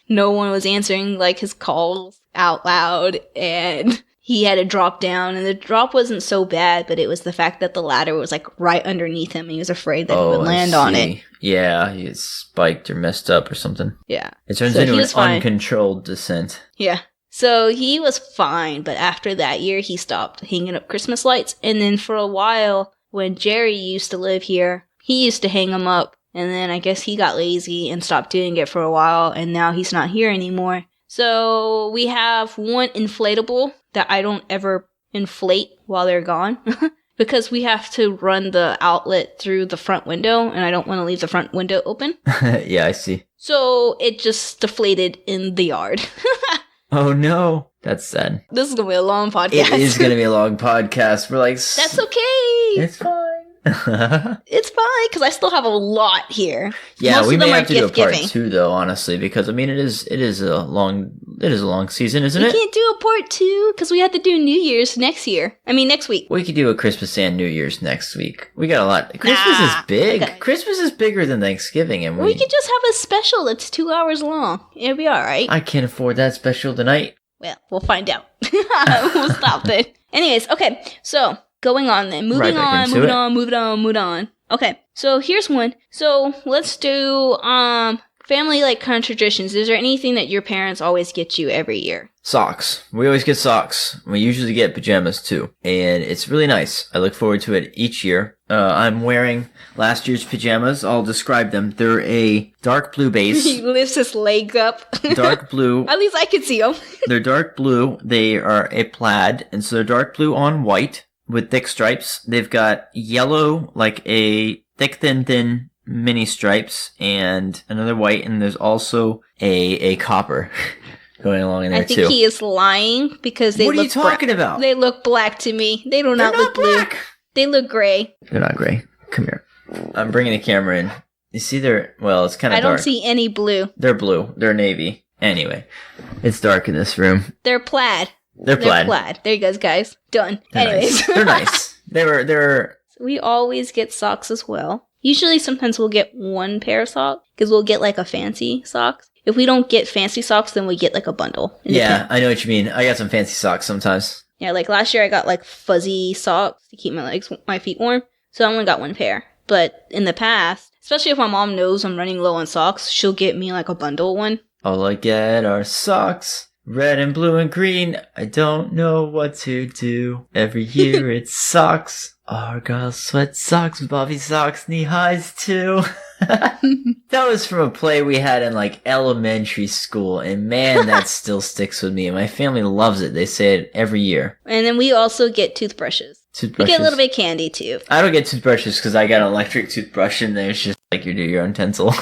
No one was answering, like, his calls out loud, and he had to drop down, and the drop wasn't so bad, but it was the fact that the ladder was, like, right underneath him, and he was afraid that he would land on it. Yeah, he gets spiked or messed up or something. Yeah. It turns into an uncontrolled descent. Yeah. So he was fine, but after that year, he stopped hanging up Christmas lights. And then for a while, when Jerry used to live here, he used to hang them up. And then I guess he got lazy and stopped doing it for a while, and now he's not here anymore. So we have one inflatable that I don't ever inflate while they're gone. because we have to run the outlet through the front window, and I don't want to leave the front window open. Yeah, I see. So it just deflated in the yard. Oh no, that's sad. This is going to be a long podcast. It is going to be a long podcast. We're like, That's okay. It's fine. It's fine, because I still have a lot here. Yeah, Most we of them may are have to do a part gift-giving. 2 though, honestly, because I mean it is a long season, isn't We it? can't do a part 2 because we have to do New Year's next week. We could do a Christmas and New Year's next week. We got a lot. Christmas is big. okay. Christmas is bigger than Thanksgiving, and We could just have a special that's 2 hours long. It'll be alright. I can't afford that special tonight. Well, we'll find out. We'll stop then. Anyways, okay, so going on then. Right back into Moving on. Okay, so here's one. So let's do family like kind of traditions. Is there anything that your parents always get you every year? Socks. We always get socks. We usually get pajamas too, and it's really nice. I look forward to it each year. I'm wearing last year's pajamas. I'll describe them. They're a dark blue base. He lifts his legs up. Dark blue. At least I can see them. They're dark blue. They are a plaid, and so they're dark blue on white with thick stripes. They've got yellow, like a thick, thin mini stripes, and another white, and there's also a copper going along in there I think too. he is lying because they What are look you talking about? They look black to me. They do They're not look blue. black. They look gray. They're not gray. Come here. I'm bringing the camera in. You see, it's kind of I dark. don't see any blue. They're blue. They're navy. Anyway, it's dark in this room. They're plaid. They're plaid. There you guys. Done. They're Anyways. nice. They're nice. They're We always get socks as well. Usually sometimes we'll get one pair of socks because we'll get like a fancy socks. If we don't get fancy socks, then we get like a bundle. yeah, I know what you mean. I got some fancy socks sometimes. Yeah, like last year I got like fuzzy socks to keep my feet warm. So I only got one pair. But in the past, especially if my mom knows I'm running low on socks, she'll get me like a bundle one. All I get are socks. Red and blue and green. I don't know what to do. Every year it's socks. Argyle sweat socks, Bobby socks, knee highs too. That was from a play we had in like elementary school, and man, that still sticks with me. My family loves it. They say it every year. And then we also get toothbrushes. We get a little bit of candy too. I don't get toothbrushes because I got an electric toothbrush, and there's just like you do your own tinsel.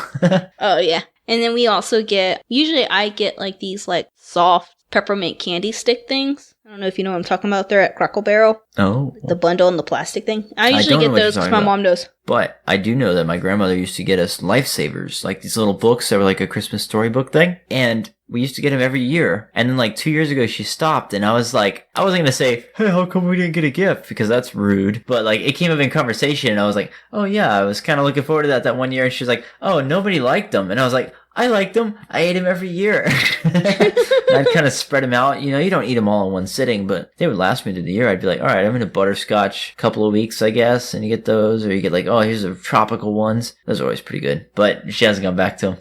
Oh yeah. And then we also usually I get like these like soft peppermint candy stick things. I don't know if you know what I'm talking about. They're at Crackle Barrel. Oh. The bundle and the plastic thing. I usually don't know get what you're those because talking my about. mom knows. But I do know that my grandmother used to get us lifesavers, like these little books that were like a Christmas storybook thing. And we used to get them every year. And then like 2 years ago, she stopped. And I was like, I wasn't going to say, hey, how come we didn't get a gift? Because that's rude. But like it came up in conversation. And I was like, oh yeah, I was kind of looking forward to that one year. And she was like, oh, nobody liked them. And I was like, I liked them. I ate them every year. I'd kind of spread them out. You know, you don't eat them all in one sitting, but they would last me through the year. I'd be like, all right, I'm in a butterscotch couple of weeks, I guess. And you get those, or you get like, oh, here's the tropical ones. Those are always pretty good. But she hasn't gone back to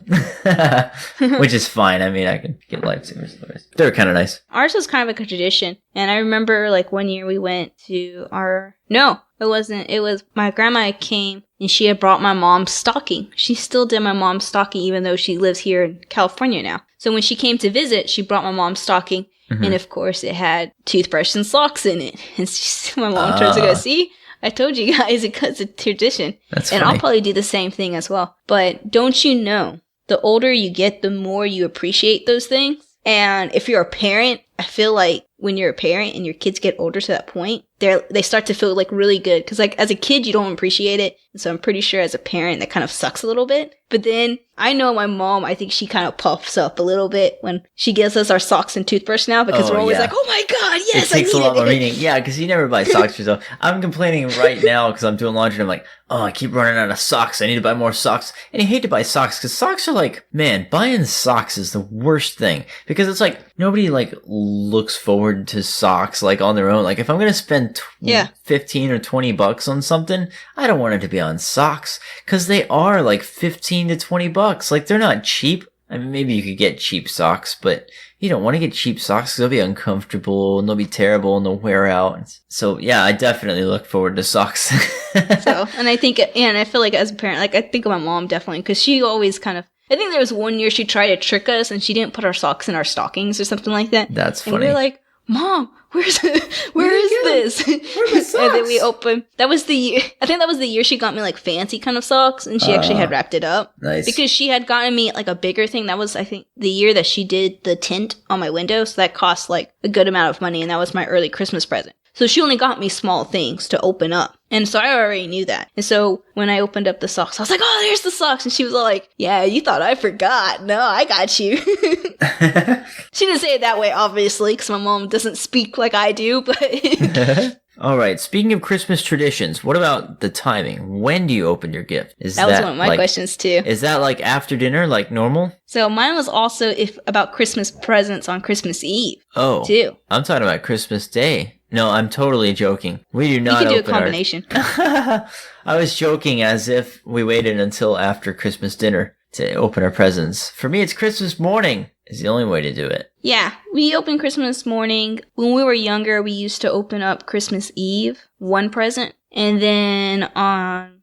them, which is fine. I mean, I can get lifesavers. They're kind of nice. Ours was kind of a tradition. And I remember like one year we went to no, it wasn't. It was my grandma came and she had brought my mom's stocking. She still did my mom's stocking even though she lives here in California now. So when she came to visit, she brought my mom's stocking. Mm-hmm. And of course it had toothbrush and socks in it. And my mom turns to go, see? I told you guys it's a tradition. That's and funny. I'll probably do the same thing as well. But don't you know, the older you get, the more you appreciate those things. And if you're a parent, I feel like when you're a parent and your kids get older to that point, they start to feel like really good. Because like as a kid, you don't appreciate it. And so I'm pretty sure as a parent, that kind of sucks a little bit. But then I know my mom, I think she kind of puffs up a little bit when she gives us our socks and toothbrush now because we're always like, oh my God, yes, it takes I a lot more needed it. meaning. Yeah, because you never buy socks for yourself. I'm complaining right now because I'm doing laundry and I'm like, oh, I keep running out of socks. I need to buy more socks. And I hate to buy socks because socks are like, man, buying socks is the worst thing because it's like nobody like looks forward to socks like on their own. Like if I'm going to spend 15 or 20 bucks on something, I don't want it to be on socks because they are like 15 to 20 bucks. Like they're not cheap. I mean, maybe you could get cheap socks, but you don't want to get cheap socks because they'll be uncomfortable and they'll be terrible and they'll wear out. So yeah, I definitely look forward to socks. And I think, and I feel like as a parent, like I think of my mom definitely because she always kind of, I think there was one year she tried to trick us and she didn't put our socks in our stockings or something like that. That's funny. And we were like, Mom, where is this? Where are my socks? And then we opened. That was the year. I think that was the year she got me like fancy kind of socks, and she actually had wrapped it up. Nice. Because she had gotten me like a bigger thing. That was, I think, the year that she did the tint on my window. So that cost like a good amount of money, and that was my early Christmas present. So she only got me small things to open up. And so I already knew that. And so when I opened up the socks, I was like, oh, there's the socks. And she was all like, yeah, you thought I forgot. No, I got you. She didn't say it that way, obviously, because my mom doesn't speak like I do, but... All right. Speaking of Christmas traditions, what about the timing? When do you open your gift? That was one of my questions, too. Is that like after dinner, like normal? So mine was also about Christmas presents on Christmas Eve. Oh. Too. I'm talking about Christmas Day. No, I'm totally joking. We do not You can do open a combination. I was joking as if we waited until after Christmas dinner to open our presents. For me, it's Christmas morning is the only way to do it. Yeah, we open Christmas morning. When we were younger, we used to open up Christmas Eve, one present. And then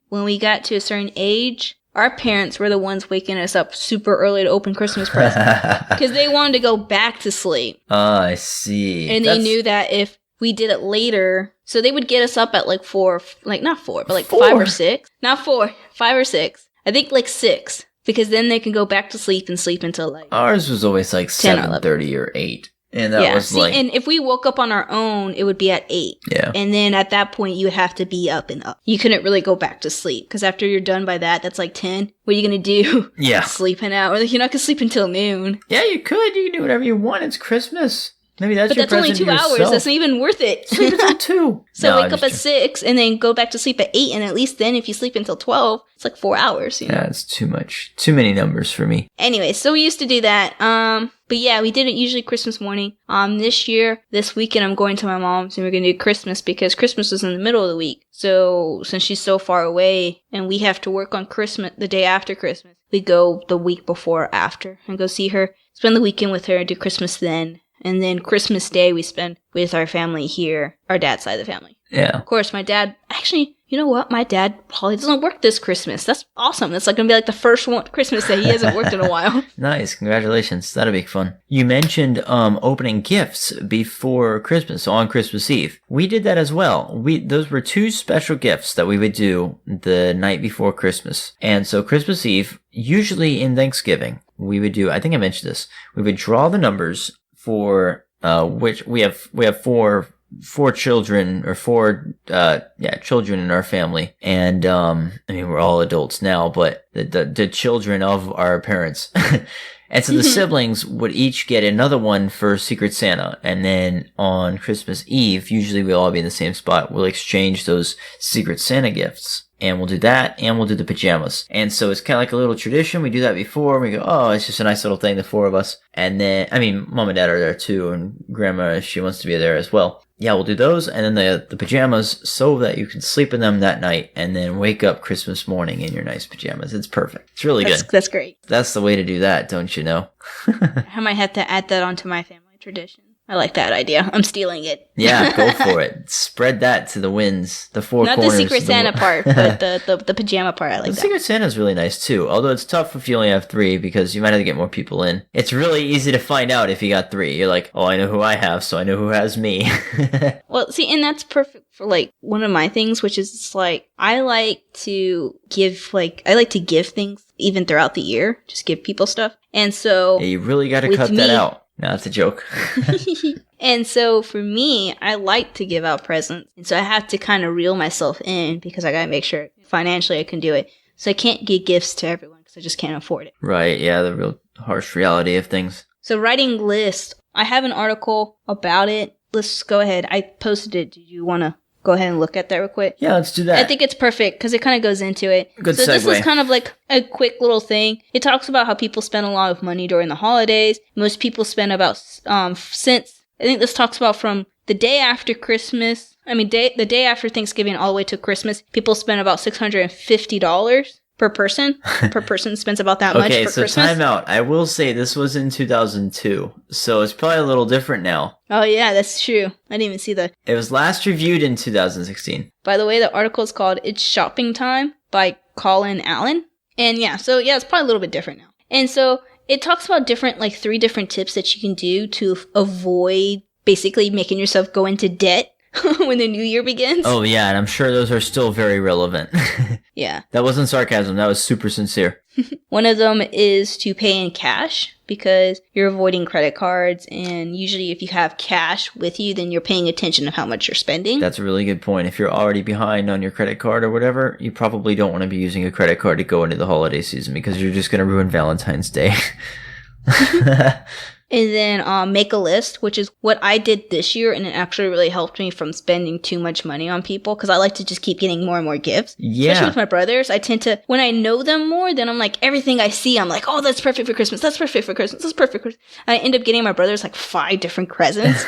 when we got to a certain age, our parents were the ones waking us up super early to open Christmas presents. Because they wanted to go back to sleep. Oh, I see. And they knew that if we did it later, so they would get us up at like 4, like not 4, but like 5 or 6. Not 4, 5 or 6. I think like 6. Because then they can go back to sleep and sleep until like... Ours was always like 7:30 or 8. And that was like... and if we woke up on our own, it would be at 8. Yeah. And then at that point, you would have to be up and up. You couldn't really go back to sleep. Because after you're done by that, that's like 10. What are you going to do? Yeah. Sleeping out. Or you're not going to sleep until noon. Yeah, you could. You can do whatever you want. It's Christmas. Maybe that's your present to yourself. But that's only 2 hours. That's not even worth it. Sleep until 2. So wake up at 6 and then go back to sleep at 8. And at least then if you sleep until 12, it's like 4 hours. You know? Yeah, it's too much. Too many numbers for me. Anyway, so we used to do that. But yeah, we did it usually Christmas morning. This weekend, I'm going to my mom's and we're going to do Christmas because Christmas is in the middle of the week. So since she's so far away and we have to work on Christmas the day after Christmas, we go the week before or after and go see her, spend the weekend with her and do Christmas then. And then Christmas Day we spend with our family here, our dad's side of the family. Yeah. Of course, my dad, actually, you know what? My dad probably doesn't work this Christmas. That's awesome. That's like going to be like the first one Christmas that he hasn't worked in a while. Nice. Congratulations. That'll be fun. You mentioned opening gifts before Christmas, so on Christmas Eve. We did that as well. Those were 2 special gifts that we would do the night before Christmas. And so Christmas Eve, usually in Thanksgiving, we would do, I think I mentioned this, we would draw the numbers for which we have 4 children or 4 children in our family, and I mean we're all adults now, but the children of our parents. And so the siblings would each get another one for Secret Santa, and then on Christmas Eve, usually we'll all be in the same spot. We'll exchange those Secret Santa gifts. And we'll do that, and we'll do the pajamas. And so it's kind of like a little tradition. We do that before. We go, oh, it's just a nice little thing, the 4 of us. And then, I mean, Mom and Dad are there too, and Grandma, she wants to be there as well. Yeah, we'll do those, and then the pajamas so that you can sleep in them that night, and then wake up Christmas morning in your nice pajamas. It's perfect. It's really good. That's great. That's the way to do that, don't you know? I might have to add that onto my family tradition. I like that idea. I'm stealing it. Yeah, go for it. Spread that to the winds. The 4 Not corners. Not the Secret Santa part, but the pajama part. I like that. The Secret Santa is really nice too. Although it's tough if you only have 3 because you might have to get more people in. It's really easy to find out if you got 3. You're like, oh, I know who I have, so I know who has me. Well, see, and that's perfect for like one of my things, which is just, like I like to give things even throughout the year. Just give people stuff, and so yeah, you really got to cut that out. No, that's a joke. And so for me, I like to give out presents. And so I have to kind of reel myself in because I got to make sure financially I can do it. So I can't give gifts to everyone because I just can't afford it. Right. Yeah. The real harsh reality of things. So writing lists, I have an article about it. Let's go ahead. I posted it. Do you want to go ahead and look at that real quick? Yeah, let's do that. I think it's perfect because it kind of goes into it. Good so segue. This is kind of like a quick little thing. It talks about how people spend a lot of money during the holidays. Most people spend about, I think this talks about from the day after Christmas. The day after Thanksgiving all the way to Christmas, people spend about $650 per person. Per person spends about that much for Christmas. Okay, so time out. I will say this was in 2002, so it's probably a little different now. Oh yeah, that's true. I didn't even see the... It was last reviewed in 2016. By the way, the article is called It's Shopping Time by Colin Allen. And it's probably a little bit different now. And so it talks about 3 different tips that you can do to avoid basically making yourself go into debt when the new year begins. Oh, yeah, and I'm sure those are still very relevant. Yeah. That wasn't sarcasm. That was super sincere. One of them is to pay in cash because you're avoiding credit cards. And usually if you have cash with you, then you're paying attention to how much you're spending. That's a really good point. If you're already behind on your credit card or whatever, you probably don't want to be using a credit card to go into the holiday season because you're just going to ruin Valentine's Day. And then make a list, which is what I did this year, and it actually really helped me from spending too much money on people, because I like to just keep getting more and more gifts. Yeah. Especially with my brothers, I tend to, when I know them more, then I'm like, everything I see, I'm like, oh, that's perfect for Christmas, that's perfect for Christmas, that's perfect for Christmas. And I end up getting my brothers like 5 different presents.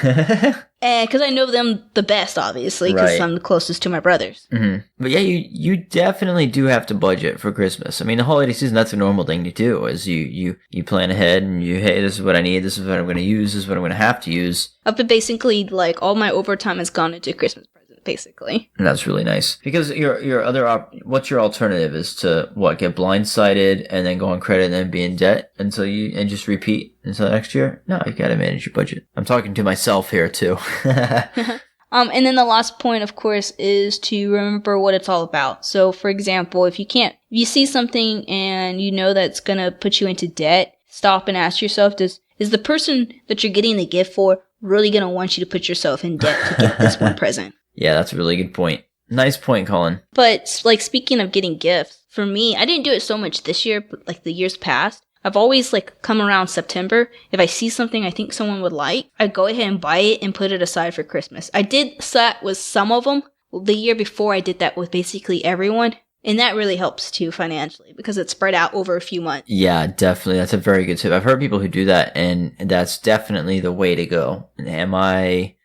And because I know them the best, obviously, because Right. I'm the closest to my brothers. Mm-hmm. But yeah, you definitely do have to budget for Christmas. I mean, the holiday season, that's a normal thing to do, is you plan ahead and hey, this is what I need, this is what I'm going to use, this is what I'm going to have to use. I've been basically, like, all my overtime has gone into Christmas presents, basically. And that's really nice. Because your other what's your alternative is to get blindsided and then go on credit and then be in debt until and just repeat until next year? No, you got to manage your budget. I'm talking to myself here too. And then the last point, of course, is to remember what it's all about. So, for example, if you see something and you know that's going to put you into debt, stop and ask yourself, is the person that you're getting the gift for really going to want you to put yourself in debt to get this one present? Yeah, that's a really good point. Nice point, Colin. But, like, speaking of getting gifts, for me, I didn't do it so much this year, but, like, the years past, I've always, like, come around September, if I see something I think someone would like, I go ahead and buy it and put it aside for Christmas. I did that with some of them. The year before, I did that with basically everyone. And that really helps, too, financially, because it's spread out over a few months. Yeah, definitely. That's a very good tip. I've heard people who do that, and that's definitely the way to go. I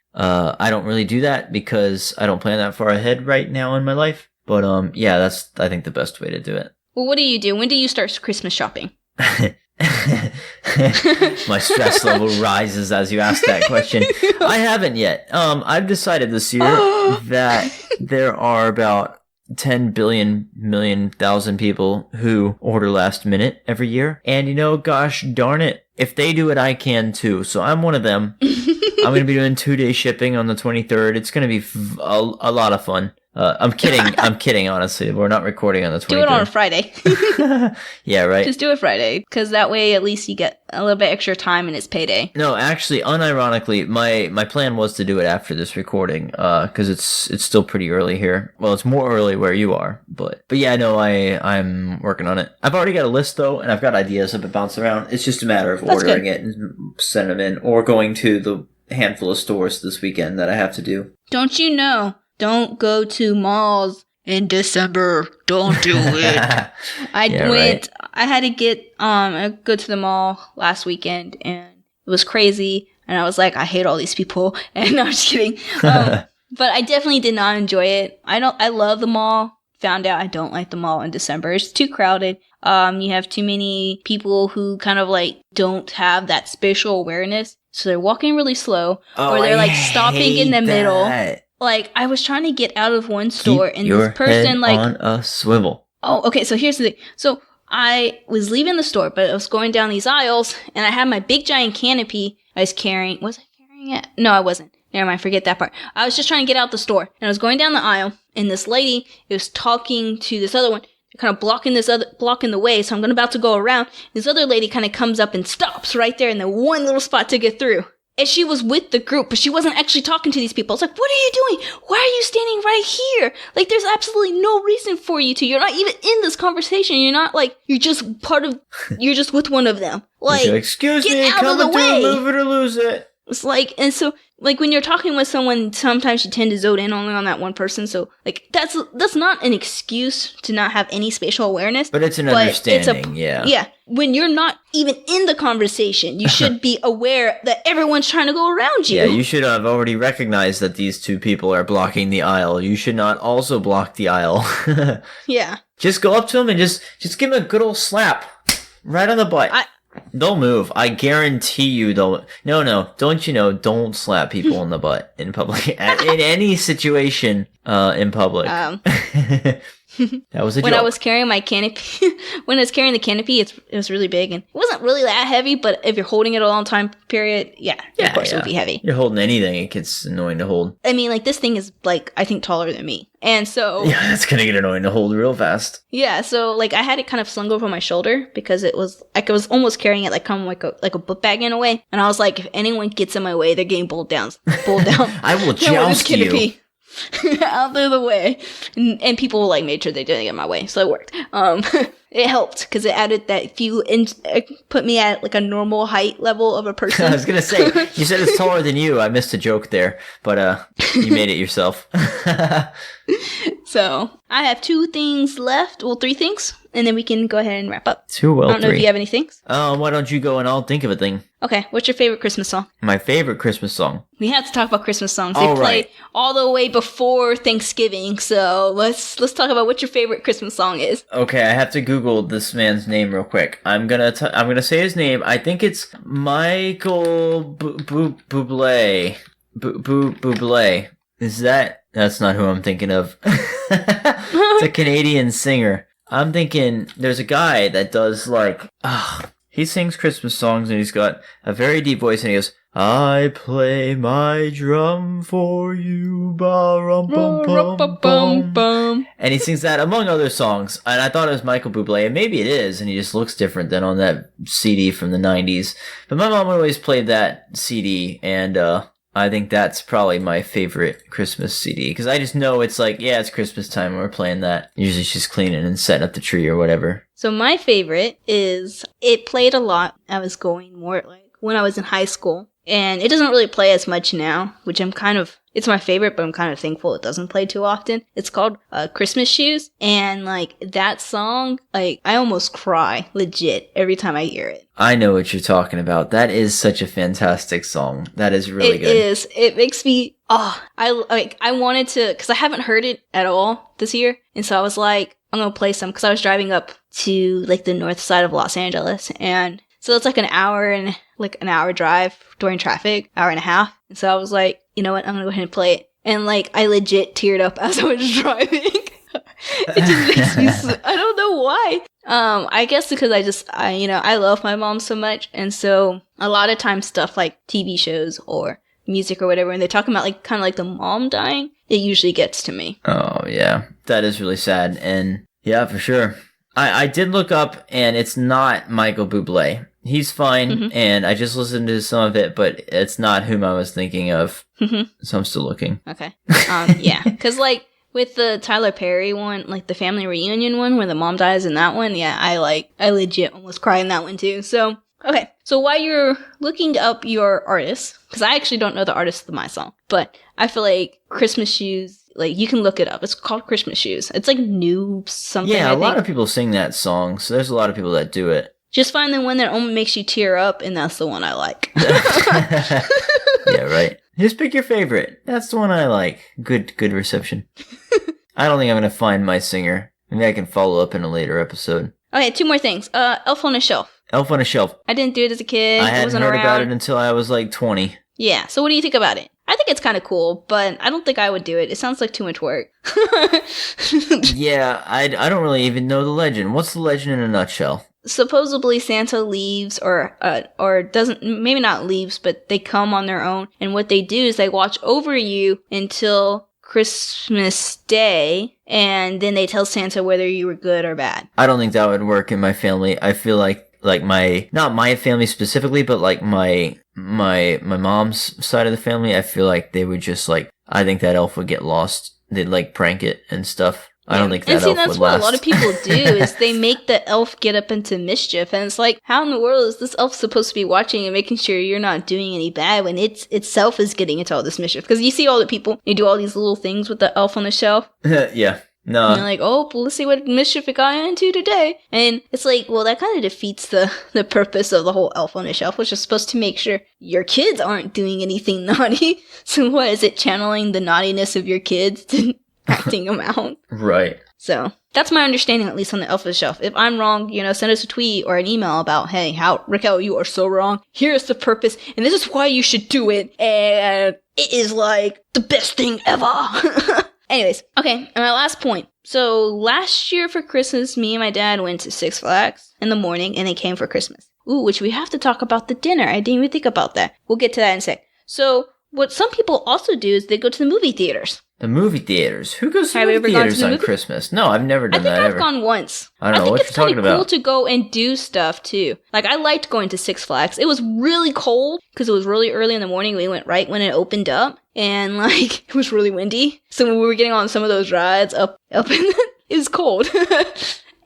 don't really do that because I don't plan that far ahead right now in my life. But, yeah, that's, I think, the best way to do it. Well, what do you do? When do you start Christmas shopping? My stress level rises as you ask that question. I haven't yet. I've decided this year that there are about 10 billion thousand people who order last minute every year. And gosh darn it, if they do it, I can too. So I'm one of them. I'm going to be doing 2-day shipping on the 23rd. It's going to be a lot of fun. I'm kidding. I'm kidding, honestly. We're not recording on the 23rd. Do it on a Friday. Yeah, right? Just do it Friday, because that way at least you get a little bit extra time and it's payday. No, actually, unironically, my plan was to do it after this recording, because it's still pretty early here. Well, it's more early where you are, but yeah, no, I'm working on it. I've already got a list though, and I've got ideas I've been bouncing around. It's just a matter of ordering it and sending them in, or going to the handful of stores this weekend that I have to do. Don't you know? Don't go to malls in December. Don't do it. I had to go to the mall last weekend, and it was crazy. And I was like, I hate all these people. And no, I'm just kidding. But I definitely did not enjoy it. I love the mall. Found out I don't like the mall in December. It's too crowded. You have too many people who kind of like don't have that spatial awareness. So they're walking really slow, or they're like stopping in the middle. Like, I was trying to get out of one store, and this person, like, on a swivel. Oh, okay, so here's the thing. So, I was leaving the store, but I was going down these aisles, and I had my big giant canopy I was carrying. Was I carrying it? No, I wasn't. Never mind, forget that part. I was just trying to get out the store, and I was going down the aisle, and this lady was talking to this other one, kind of blocking the way, so I'm about to go around. This other lady kind of comes up and stops right there in the one little spot to get through. And she was with the group, but she wasn't actually talking to these people. I was like, what are you doing? Why are you standing right here? Like, there's absolutely no reason for you to. You're not even in this conversation. You're not like, you're just with one of them. Like, excuse me, come and move it or lose it. It's like, and so, like, when you're talking with someone, sometimes you tend to zone in only on that one person. So, like, that's not an excuse to not have any spatial awareness. But it's an understanding, yeah. Yeah. When you're not even in the conversation, you should be aware that everyone's trying to go around you. Yeah, you should have already recognized that these two people are blocking the aisle. You should not also block the aisle. Yeah. Just go up to them and just give them a good old slap. Right on the butt. They'll move. I guarantee you they'll... No, don't you know, don't slap people in the butt in public. In any situation in public. That was a When joke. I was carrying my canopy, when I was carrying the canopy, it was really big and it wasn't really that heavy. But if you're holding it a long time period, of course it would be heavy. You're holding anything, it gets annoying to hold. I mean, like this thing is like I think taller than me, and so Yeah, that's gonna get annoying to hold real fast. yeah, so like I had it kind of slung over my shoulder because it was like I was almost carrying it like kind of like a book bag in a way, and I was like, if anyone gets in my way, they're getting pulled down. I will Yeah, joust you. out of the way, and people like made sure they didn't get in my way, so it worked. It helped because it added that few put me at like a normal height level of a person. I was gonna say, you said it's taller than you. I missed a joke there, but you made it yourself. So I have 2 things left, well 3 things, and then we can go ahead and wrap up. 2, well, I don't know 3. if you have any things. Why don't you go and I'll think of a thing. Okay, what's your favorite Christmas song? My favorite Christmas song. We have to talk about Christmas songs. They All play right. all the way before Thanksgiving, so let's talk about what your favorite Christmas song is. Okay, I have to Google this man's name real quick. I'm gonna say his name. I think it's Michael Bublé. Bublé. Is that? That's not who I'm thinking of. It's a Canadian singer. I'm thinking there's a guy that does like, he sings Christmas songs and he's got a very deep voice and he goes, I play my drum for you, ba-rum-bum-bum-bum. And he sings that among other songs. And I thought it was Michael Bublé, and maybe it is, and he just looks different than on that CD from the 90s. But my mom always played that CD, and I think that's probably my favorite Christmas CD. Because I just know it's like, yeah, it's Christmas time and we're playing that. Usually she's cleaning and setting up the tree or whatever. So my favorite is, it played a lot. I was going more like when I was in high school. And it doesn't really play as much now, which it's my favorite, but I'm kind of thankful it doesn't play too often. It's called Christmas Shoes. And like that song, like I almost cry legit every time I hear it. I know what you're talking about. That is such a fantastic song. That is really good. It is. It makes me, I wanted to, because I haven't heard it at all this year. And so I was like, I'm going to play some, because I was driving up to like the north side of Los Angeles. And so it's like an hour drive during traffic, hour and a half. And so I was like, you know what, I'm going to go ahead and play it. And like, I legit teared up as I was driving. It just makes me, I don't know why. I guess because I love my mom so much. And so a lot of times stuff like TV shows or music or whatever, and they're talking about like kind of like the mom dying, it usually gets to me. Oh, yeah. That is really sad. And yeah, for sure. I did look up, and it's not Michael Bublé. He's fine, and I just listened to some of it, but it's not whom I was thinking of. So I'm still looking. Okay. Yeah. Because like with the Tyler Perry one, like the family reunion one where the mom dies in that one, yeah, I legit almost cry in that one too. So, okay. So while you're looking up your artists, because I actually don't know the artist of my song, but I feel like Christmas Shoes, like you can look it up. It's called Christmas Shoes. It's like new something. Yeah, I a lot think. of people sing that song, so there's a lot of people that do it. Just find the one that only makes you tear up, and that's the one I like. Yeah, right. Just pick your favorite. That's the one I like. Good reception. I don't think I'm gonna find my singer. Maybe I can follow up in a later episode. Okay, 2 more things. Elf on a Shelf. Elf on a Shelf. I didn't do it as a kid. I It hadn't wasn't heard around. about it until I was like 20. Yeah, so what do you think about it? I think it's kind of cool, but I don't think I would do it. It sounds like too much work. Yeah, I don't really even know the legend. What's the legend in a nutshell? Supposedly Santa leaves or doesn't, maybe not leaves, but they come on their own. And what they do is they watch over you until Christmas Day, and then they tell Santa whether you were good or bad. I don't think that would work in my family. I feel like not my family specifically, but like my mom's side of the family, I feel like they would just like, I think that elf would get lost. They'd like prank it and stuff. I don't think that elf would last. And see, that's what a lot of people do, is they make the elf get up into mischief. And it's like, how in the world is this elf supposed to be watching and making sure you're not doing any bad when itself is getting into all this mischief? Because you see all the people, they do all these little things with the elf on the shelf. Yeah. No. And you're like, oh, well, let's see what mischief it got into today. And it's like, well, that kind of defeats the purpose of the whole elf on the shelf, which is supposed to make sure your kids aren't doing anything naughty. So what, is it channeling the naughtiness of your kids to acting them out? Right. So that's my understanding, at least on the elf on the shelf. If I'm wrong, send us a tweet or an email about, hey, how, Raquel, you are so wrong. Here's the purpose, and this is why you should do it. And it is like the best thing ever. Anyways, okay, and my last point. So last year for Christmas, me and my dad went to Six Flags in the morning, and they came for Christmas. Ooh, which we have to talk about the dinner. I didn't even think about that. We'll get to that in a sec. So what some people also do is they go to the movie theaters. The movie theaters. Who goes to Have you movie ever gone to theaters the on movie? Christmas? No, I've never done that I think I've ever. gone once. I don't know what you're talking Cool about. to go and do stuff too. Like I liked going to Six Flags. It was really cold because it was really early in the morning. We went right when it opened up, and like it was really windy. So when we were getting on some of those rides up in it was cold.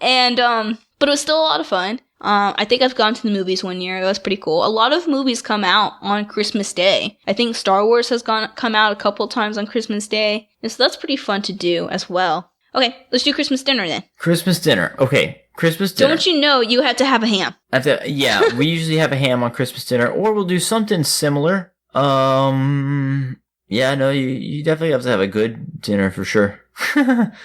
And but it was still a lot of fun. I think I've gone to the movies one year. That was pretty cool. A lot of movies come out on Christmas Day. I think Star Wars has come out a couple times on Christmas Day. And so that's pretty fun to do as well. Okay, let's do Christmas dinner then. Christmas dinner. Okay, Christmas dinner. Don't you know you have to have a ham? Yeah, we usually have a ham on Christmas dinner, or we'll do something similar. Yeah, no, you definitely have to have a good dinner for sure.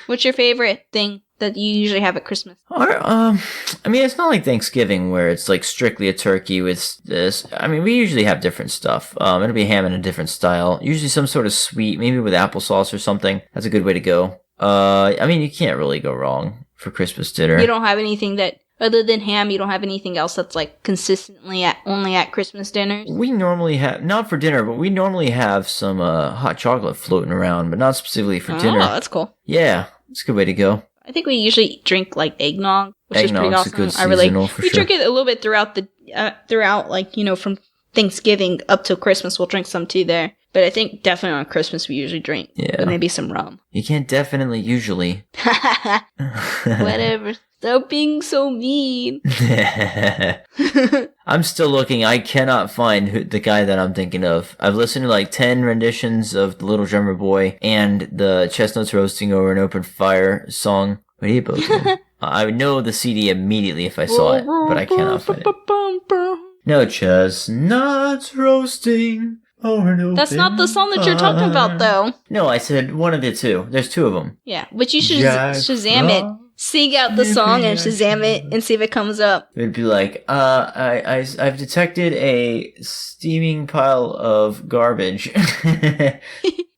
What's your favorite thing that you usually have at Christmas? I mean, it's not like Thanksgiving where it's like strictly a turkey with this. I mean, we usually have different stuff. It'll be ham in a different style. Usually some sort of sweet, maybe with applesauce or something. That's a good way to go. I mean, you can't really go wrong for Christmas dinner. You don't have anything that, other than ham, you don't have anything else that's like consistently only at Christmas dinners? We normally have, not for dinner, but we normally have some hot chocolate floating around, but not specifically for dinner. Oh, that's cool. Yeah, it's a good way to go. I think we usually drink like eggnog, which is pretty awesome. A good I really seasonal for we sure. drink it a little bit throughout like, you know, from Thanksgiving up till Christmas. We'll drink some too there. But I think definitely on Christmas we usually drink. Yeah. But maybe some rum. You can't definitely usually. Whatever. Stop being so mean. I'm still looking. I cannot find the guy that I'm thinking of. I've listened to like 10 renditions of The Little Drummer Boy and the Chestnuts Roasting Over an Open Fire song. What are you both doing? I would know the CD immediately if I saw it, but I cannot find it. No chestnuts roasting over an open That's not the song that you're talking about, though. No, I said one of the two. There's two of them. Yeah, but you should Shazam it. Sing out the song and Shazam it and see if it comes up. It'd be like, I've detected a steaming pile of garbage.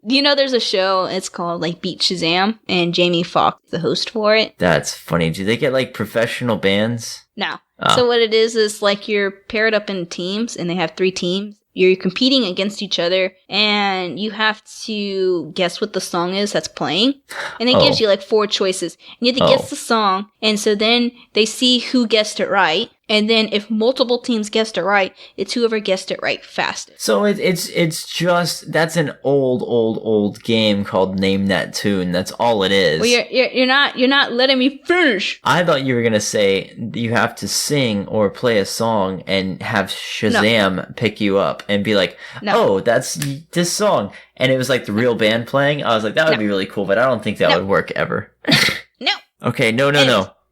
You know, there's a show, it's called like Beat Shazam, and Jamie Foxx is the host for it. That's funny. Do they get like professional bands? No. So what it is like you're paired up in teams, and they have 3 teams. You're competing against each other, and you have to guess what the song is that's playing. And it gives you like 4 choices. And you have to guess the song, and so then they see who guessed it right. And then if multiple teams guessed it right, it's whoever guessed it right fastest. So it's just, that's an old game called Name That Tune. That's all it is. Well, you're not letting me finish. I thought you were gonna say you have to sing or play a song and have Shazam pick you up and be like, oh, that's this song. And it was like the real band playing. I was like, that would be really cool, but I don't think that would work ever. No. Okay, no.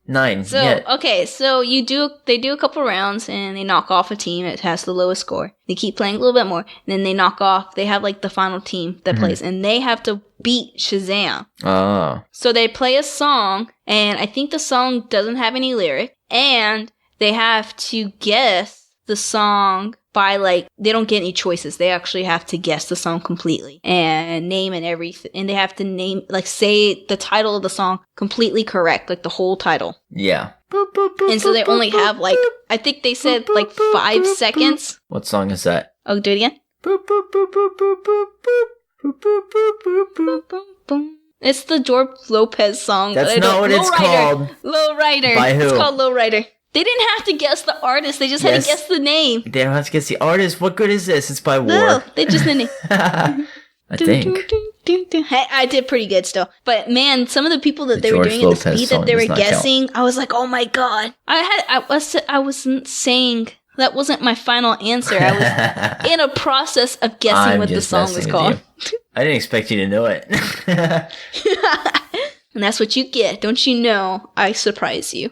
9. So, okay, so they do a couple rounds, and they knock off a team that has the lowest score. They keep playing a little bit more, and then they knock off, they have like the final team that plays, and they have to beat Shazam. Oh. So they play a song, and I think the song doesn't have any lyric, and they have to guess the song by like, they don't get any choices. They actually have to guess the song completely and name and everything. And they have to name, like, say the title of the song completely correct, like the whole title. Yeah. And so they only have like, I think they said like 5 seconds. What song is that? Oh, do it again. It's the George Lopez song. That's not what it's called. Lowrider. By who? It's called Lowrider. They didn't have to guess the artist. They just had to guess the name. They don't have to guess the artist. What good is this? It's by War. No, they just didn't. I think. Hey, I did pretty good still. But man, some of the people that they were doing Lopez at the speed that they were count. guessing, I was like, oh my god. I wasn't saying, that wasn't my final answer. I was in a process of guessing what the song was called. I didn't expect you to know it. And that's what you get. Don't you know? I surprise you.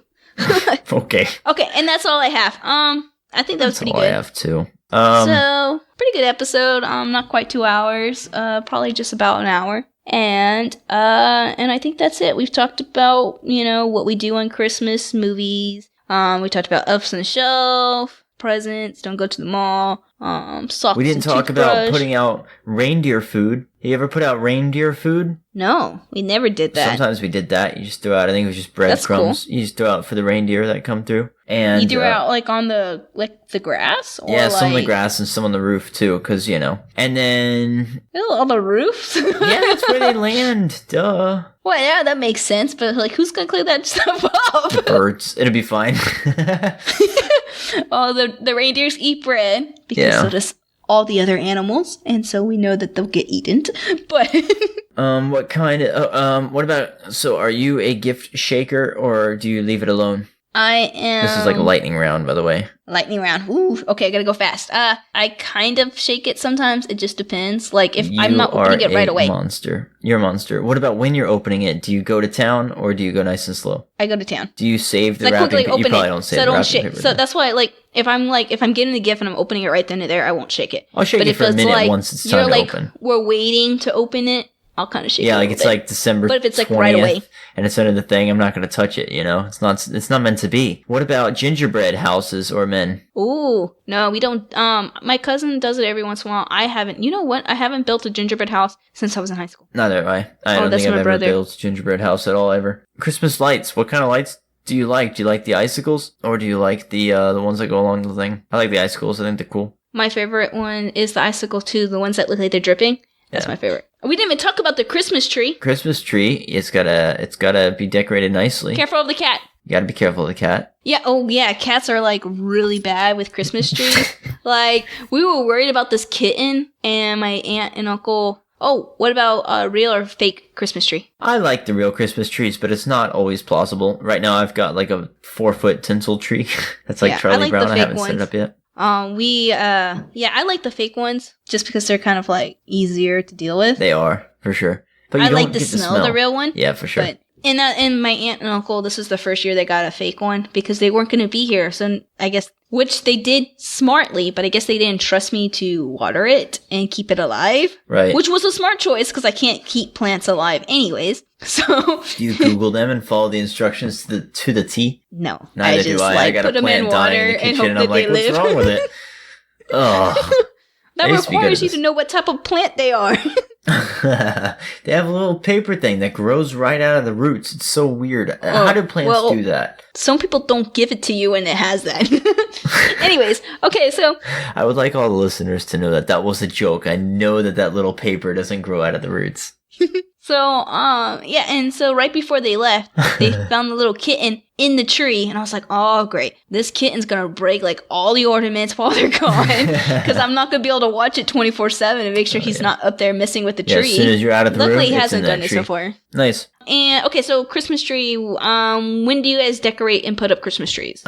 Okay. Okay, and that's all I have. I think that was pretty good. I have too. So, pretty good episode. Not quite 2 hours. Probably just about an hour. And I think that's it. We've talked about, what we do on Christmas movies. We talked about Elves on the Shelf. presents. Don't go to the mall. Socks. We didn't and talk about toothbrush. putting out reindeer food. You ever put out reindeer food? No, we never did that. Sometimes we did that. You just throw out, I think it was just That's breadcrumbs. You just throw out for the reindeer that come through. And You threw out like on the grass, or yeah, some on the like- grass and some on the roof too, because you know. And then Ew, on the roofs. yeah, that's where they land. Duh. Well, yeah, that makes sense. But like, who's gonna clean that stuff up? Birds. It'll be fine. Oh, the reindeers eat bread because Yeah. so does all the other animals, and so we know that they'll get eaten. But What kind of? What about? So, are you a gift shaker or do you leave it alone? I am. This is like a lightning round, by the way. lightning round. Ooh, okay, I gotta go fast. I kind of shake it sometimes. It just depends. Like if I'm not opening it right away, Monster. You're a monster. What about when you're opening it? Do you go to town or do you go nice and slow? I go to town. Do you save the So I wrapping quickly paper? You open probably it, don't save so I the don't wrapping shake. paper. So that's why, like, if I'm getting the gift and I'm opening it right then and there, I won't shake it. I'll shake But it if for a it's minute like once it's you're time to like open. we're waiting to open it, I'll kind of shake. Yeah, it a like little it's bit. like December. But if it's like 20th, right away, and it's under the thing, I'm not going to touch it. You know, it's not meant to be. What about gingerbread houses or men? ooh, no, we don't. My cousin does it every once in a while. I haven't. You know what? I haven't built a gingerbread house since I was in high school. Neither have I. I don't that's think I've my ever brother. built a gingerbread house at all ever. Christmas lights. What kind of lights do you like? Do you like the icicles or do you like the ones that go along the thing? I like the icicles. I think they're cool. My favorite one is the icicle too, the ones that look like they're dripping. That's Yeah. my favorite. We didn't even talk about the Christmas tree. Christmas tree. It's gotta be decorated nicely. Careful of the cat. You gotta be careful of the cat. Yeah, oh yeah, cats are like really bad with Christmas trees. Like, we were worried about this kitten, and my aunt and uncle. Oh, what about a real or fake Christmas tree? I like the real Christmas trees, but it's not always plausible. Right now, I've got like a 4-foot tinsel tree. That's like Yeah, I Charlie like the Brown. I fake haven't set it ones. up yet. Yeah, I like the fake ones just because they're kind of like easier to deal with. They are for sure. But you I don't like the get smell of the real one. Yeah, for sure. But and my aunt and uncle, this was the first year they got a fake one because they weren't going to be here. So I guess, which they did smartly, but I guess they didn't trust me to water it and keep it alive. Right. Which was a smart choice because I can't keep plants alive anyways. So Do you Google them and follow the instructions to the T? no, Neither I just do I. I like got put a them in plant dying water in the and kitchen, hope and that I'm like, they what's live. wrong with it? Ugh. That I used to be good requires at you this. to know what type of plant they are. They have a little paper thing that grows right out of the roots. It's so weird. How do plants well- do that? Some people don't give it to you and it has that. Anyways, okay, so I would like all the listeners to know that that was a joke. I know that little paper doesn't grow out of the roots. yeah, and so right before they left, they found the little kitten in the tree, and I was like, oh, great. This kitten's gonna break, like, all the ornaments while they're gone, because I'm not gonna be able to watch it 24/7 and make sure he's not up there messing with the Yeah, tree. as soon as you're out of the room, Luckily, he it's hasn't in that done it tree. so far. Nice. And, okay, so Christmas tree, when do you guys decorate and put up Christmas trees?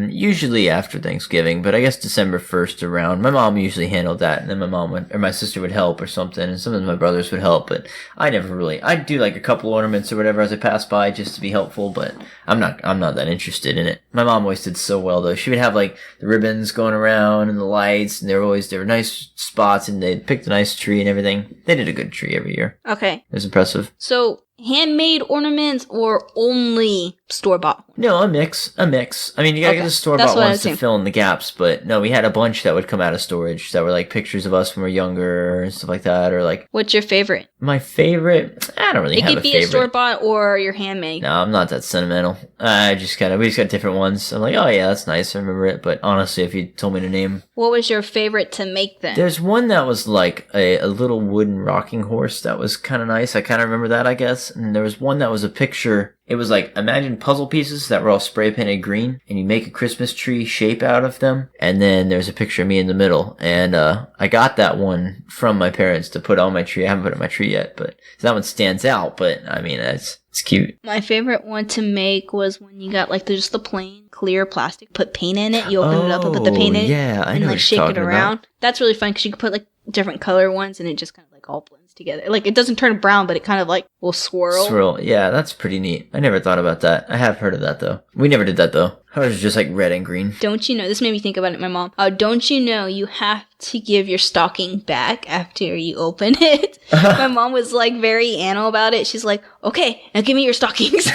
Usually after Thanksgiving, but I guess December 1st around. My mom usually handled that, and then my sister would help or something, and sometimes my brothers would help, but I never really. I'd do like a couple ornaments or whatever as I pass by just to be helpful, but I'm not that interested in it. My mom always did so well though. She would have like the ribbons going around and the lights, and there were nice spots, and they'd picked a nice tree and everything. They did a good tree every year. Okay, It was impressive. so handmade ornaments or only store-bought? No, a mix. I mean, you gotta get Okay. the store That's bought what I ones was to saying. fill in the gaps, but no, we had a bunch that would come out of storage that were like pictures of us when we were younger and stuff like that, or like What's your favorite? my favorite. I don't really It have could a be a favorite. store-bought or your handmade. No, I'm not that sentimental. We just got different ones. I'm like, oh yeah, that's nice. I remember it. But honestly, if you told me to name, What was your favorite to make then? there's one that was like a little wooden rocking horse that was kind of nice. I kind of remember that, I guess. And there was one that was a picture. It was like, imagine puzzle pieces that were all spray painted green, and you make a Christmas tree shape out of them. And then there's a picture of me in the middle. And I got that one from my parents to put on my tree. I haven't put it on my tree yet, but so that one stands out. But I mean, it's cute. My favorite one to make was when you got like just the plain clear plastic, put paint in it, you open it up and put the paint in it, Yeah, I and know like what shake you're it talking around. about. That's really fun because you can put like different color ones and it just kind of like all blends together. Like it doesn't turn brown, but it kind of like will swirl. Swirl. Yeah, that's pretty neat. I never thought about that. I have heard of that though. We never did that though. Ours was just like red and green. Don't you know? This made me think about it. My mom. Don't you know you have to give your stocking back after you open it? My mom was like very anal about it. She's like, okay, now give me your stockings.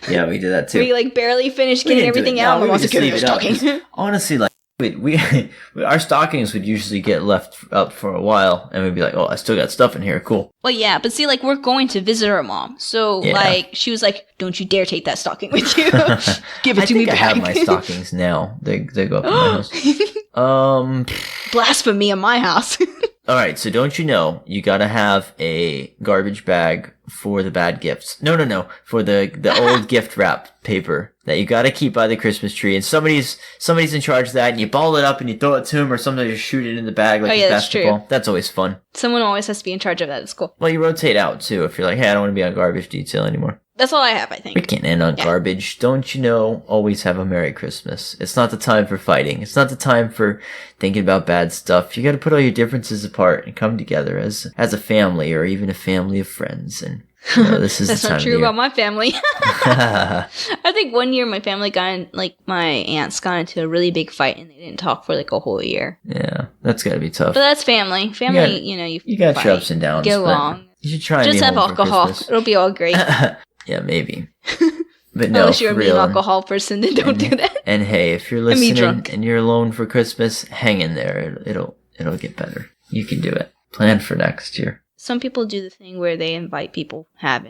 Yeah, we did that too. We like barely finished We getting didn't do everything it. out. No, My we mom's would like, just give me your leave it up. stocking. Honestly, like We our stockings would usually get left up for a while, and we'd be like, "Oh, I still got stuff in here. Cool." Well, yeah, but see, like, we're going to visit our mom. So, Yeah. like, she was like, don't you dare take that stocking with you. Give it I to me think I back. have my stockings now. They go up in my house. Blasphemy in my house. All right. So don't you know you gotta have a garbage bag for the bad gifts? No. For the old gift wrap paper that you gotta keep by the Christmas tree, and somebody's in charge of that, and you ball it up and you throw it to him, or sometimes you shoot it in the bag like a that's basketball. true. That's always fun. Someone always has to be in charge of that. It's cool. Well, you rotate out too if you're like, hey, I don't want to be on garbage detail anymore. That's all I have, I We think. can't end on garbage. Don't you know, always have a Merry Christmas. It's not the time for fighting. It's not the time for thinking about bad stuff. You gotta put all your differences apart and come together as a family, or even a family of friends. And this is That's the time not true of the about my family. year. I think one year my family got in, like, my aunts got into a really big fight and they didn't talk for like a whole year. Yeah, that's gotta be tough. But that's family. Family, you got fight, your ups and downs. get but along. You should try and Just be have home for alcohol. Christmas. It'll be all great. Yeah, maybe. But no, Unless you're a for mean real. alcohol person, then don't do that. And hey, if you're me listening drunk. and you're alone for Christmas, hang in there. It'll get better. You can do it. Plan for next year. Some people do the thing where they invite people have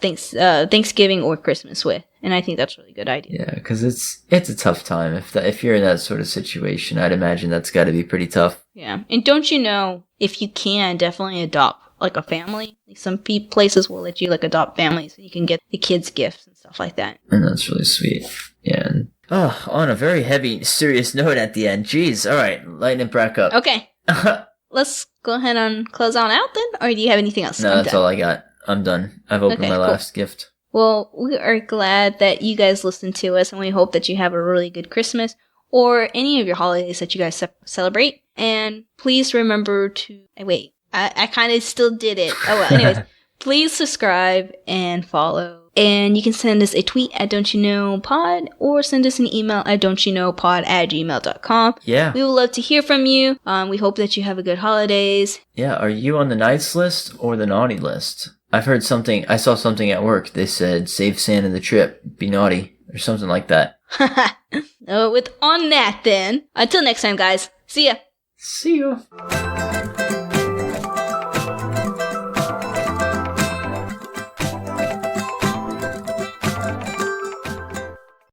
Thanksgiving or Christmas with, and I think that's a really good idea. Yeah, because it's a tough time. If you're in that sort of situation, I'd imagine that's got to be pretty tough. Yeah, and don't you know, if you can, definitely adopt like a family. Like, some places will let you like adopt families, so you can get the kids gifts and stuff like that. And that's really sweet. Yeah. And, on a very heavy, serious note at the end. Jeez. All right, lighten it back up. Okay, let's go ahead and close on out then, or do you have anything else? No, I'm that's done. all I got. I'm done. I've opened Okay, my cool. last gift. Well, we are glad that you guys listened to us, and we hope that you have a really good Christmas or any of your holidays that you guys celebrate. And please remember to wait. I kind of still did it. Oh well. Anyways, please subscribe and follow. And you can send us a tweet at don'tyouknowpod, or send us an email at don'tyouknowpod@gmail.com. Yeah. We would love to hear from you. We hope that you have a good holidays. Yeah. Are you on the nice list or the naughty list? I saw something at work. They said, save Santa the trip, be naughty, or something like that. On that then. Until next time, guys. See ya. See you.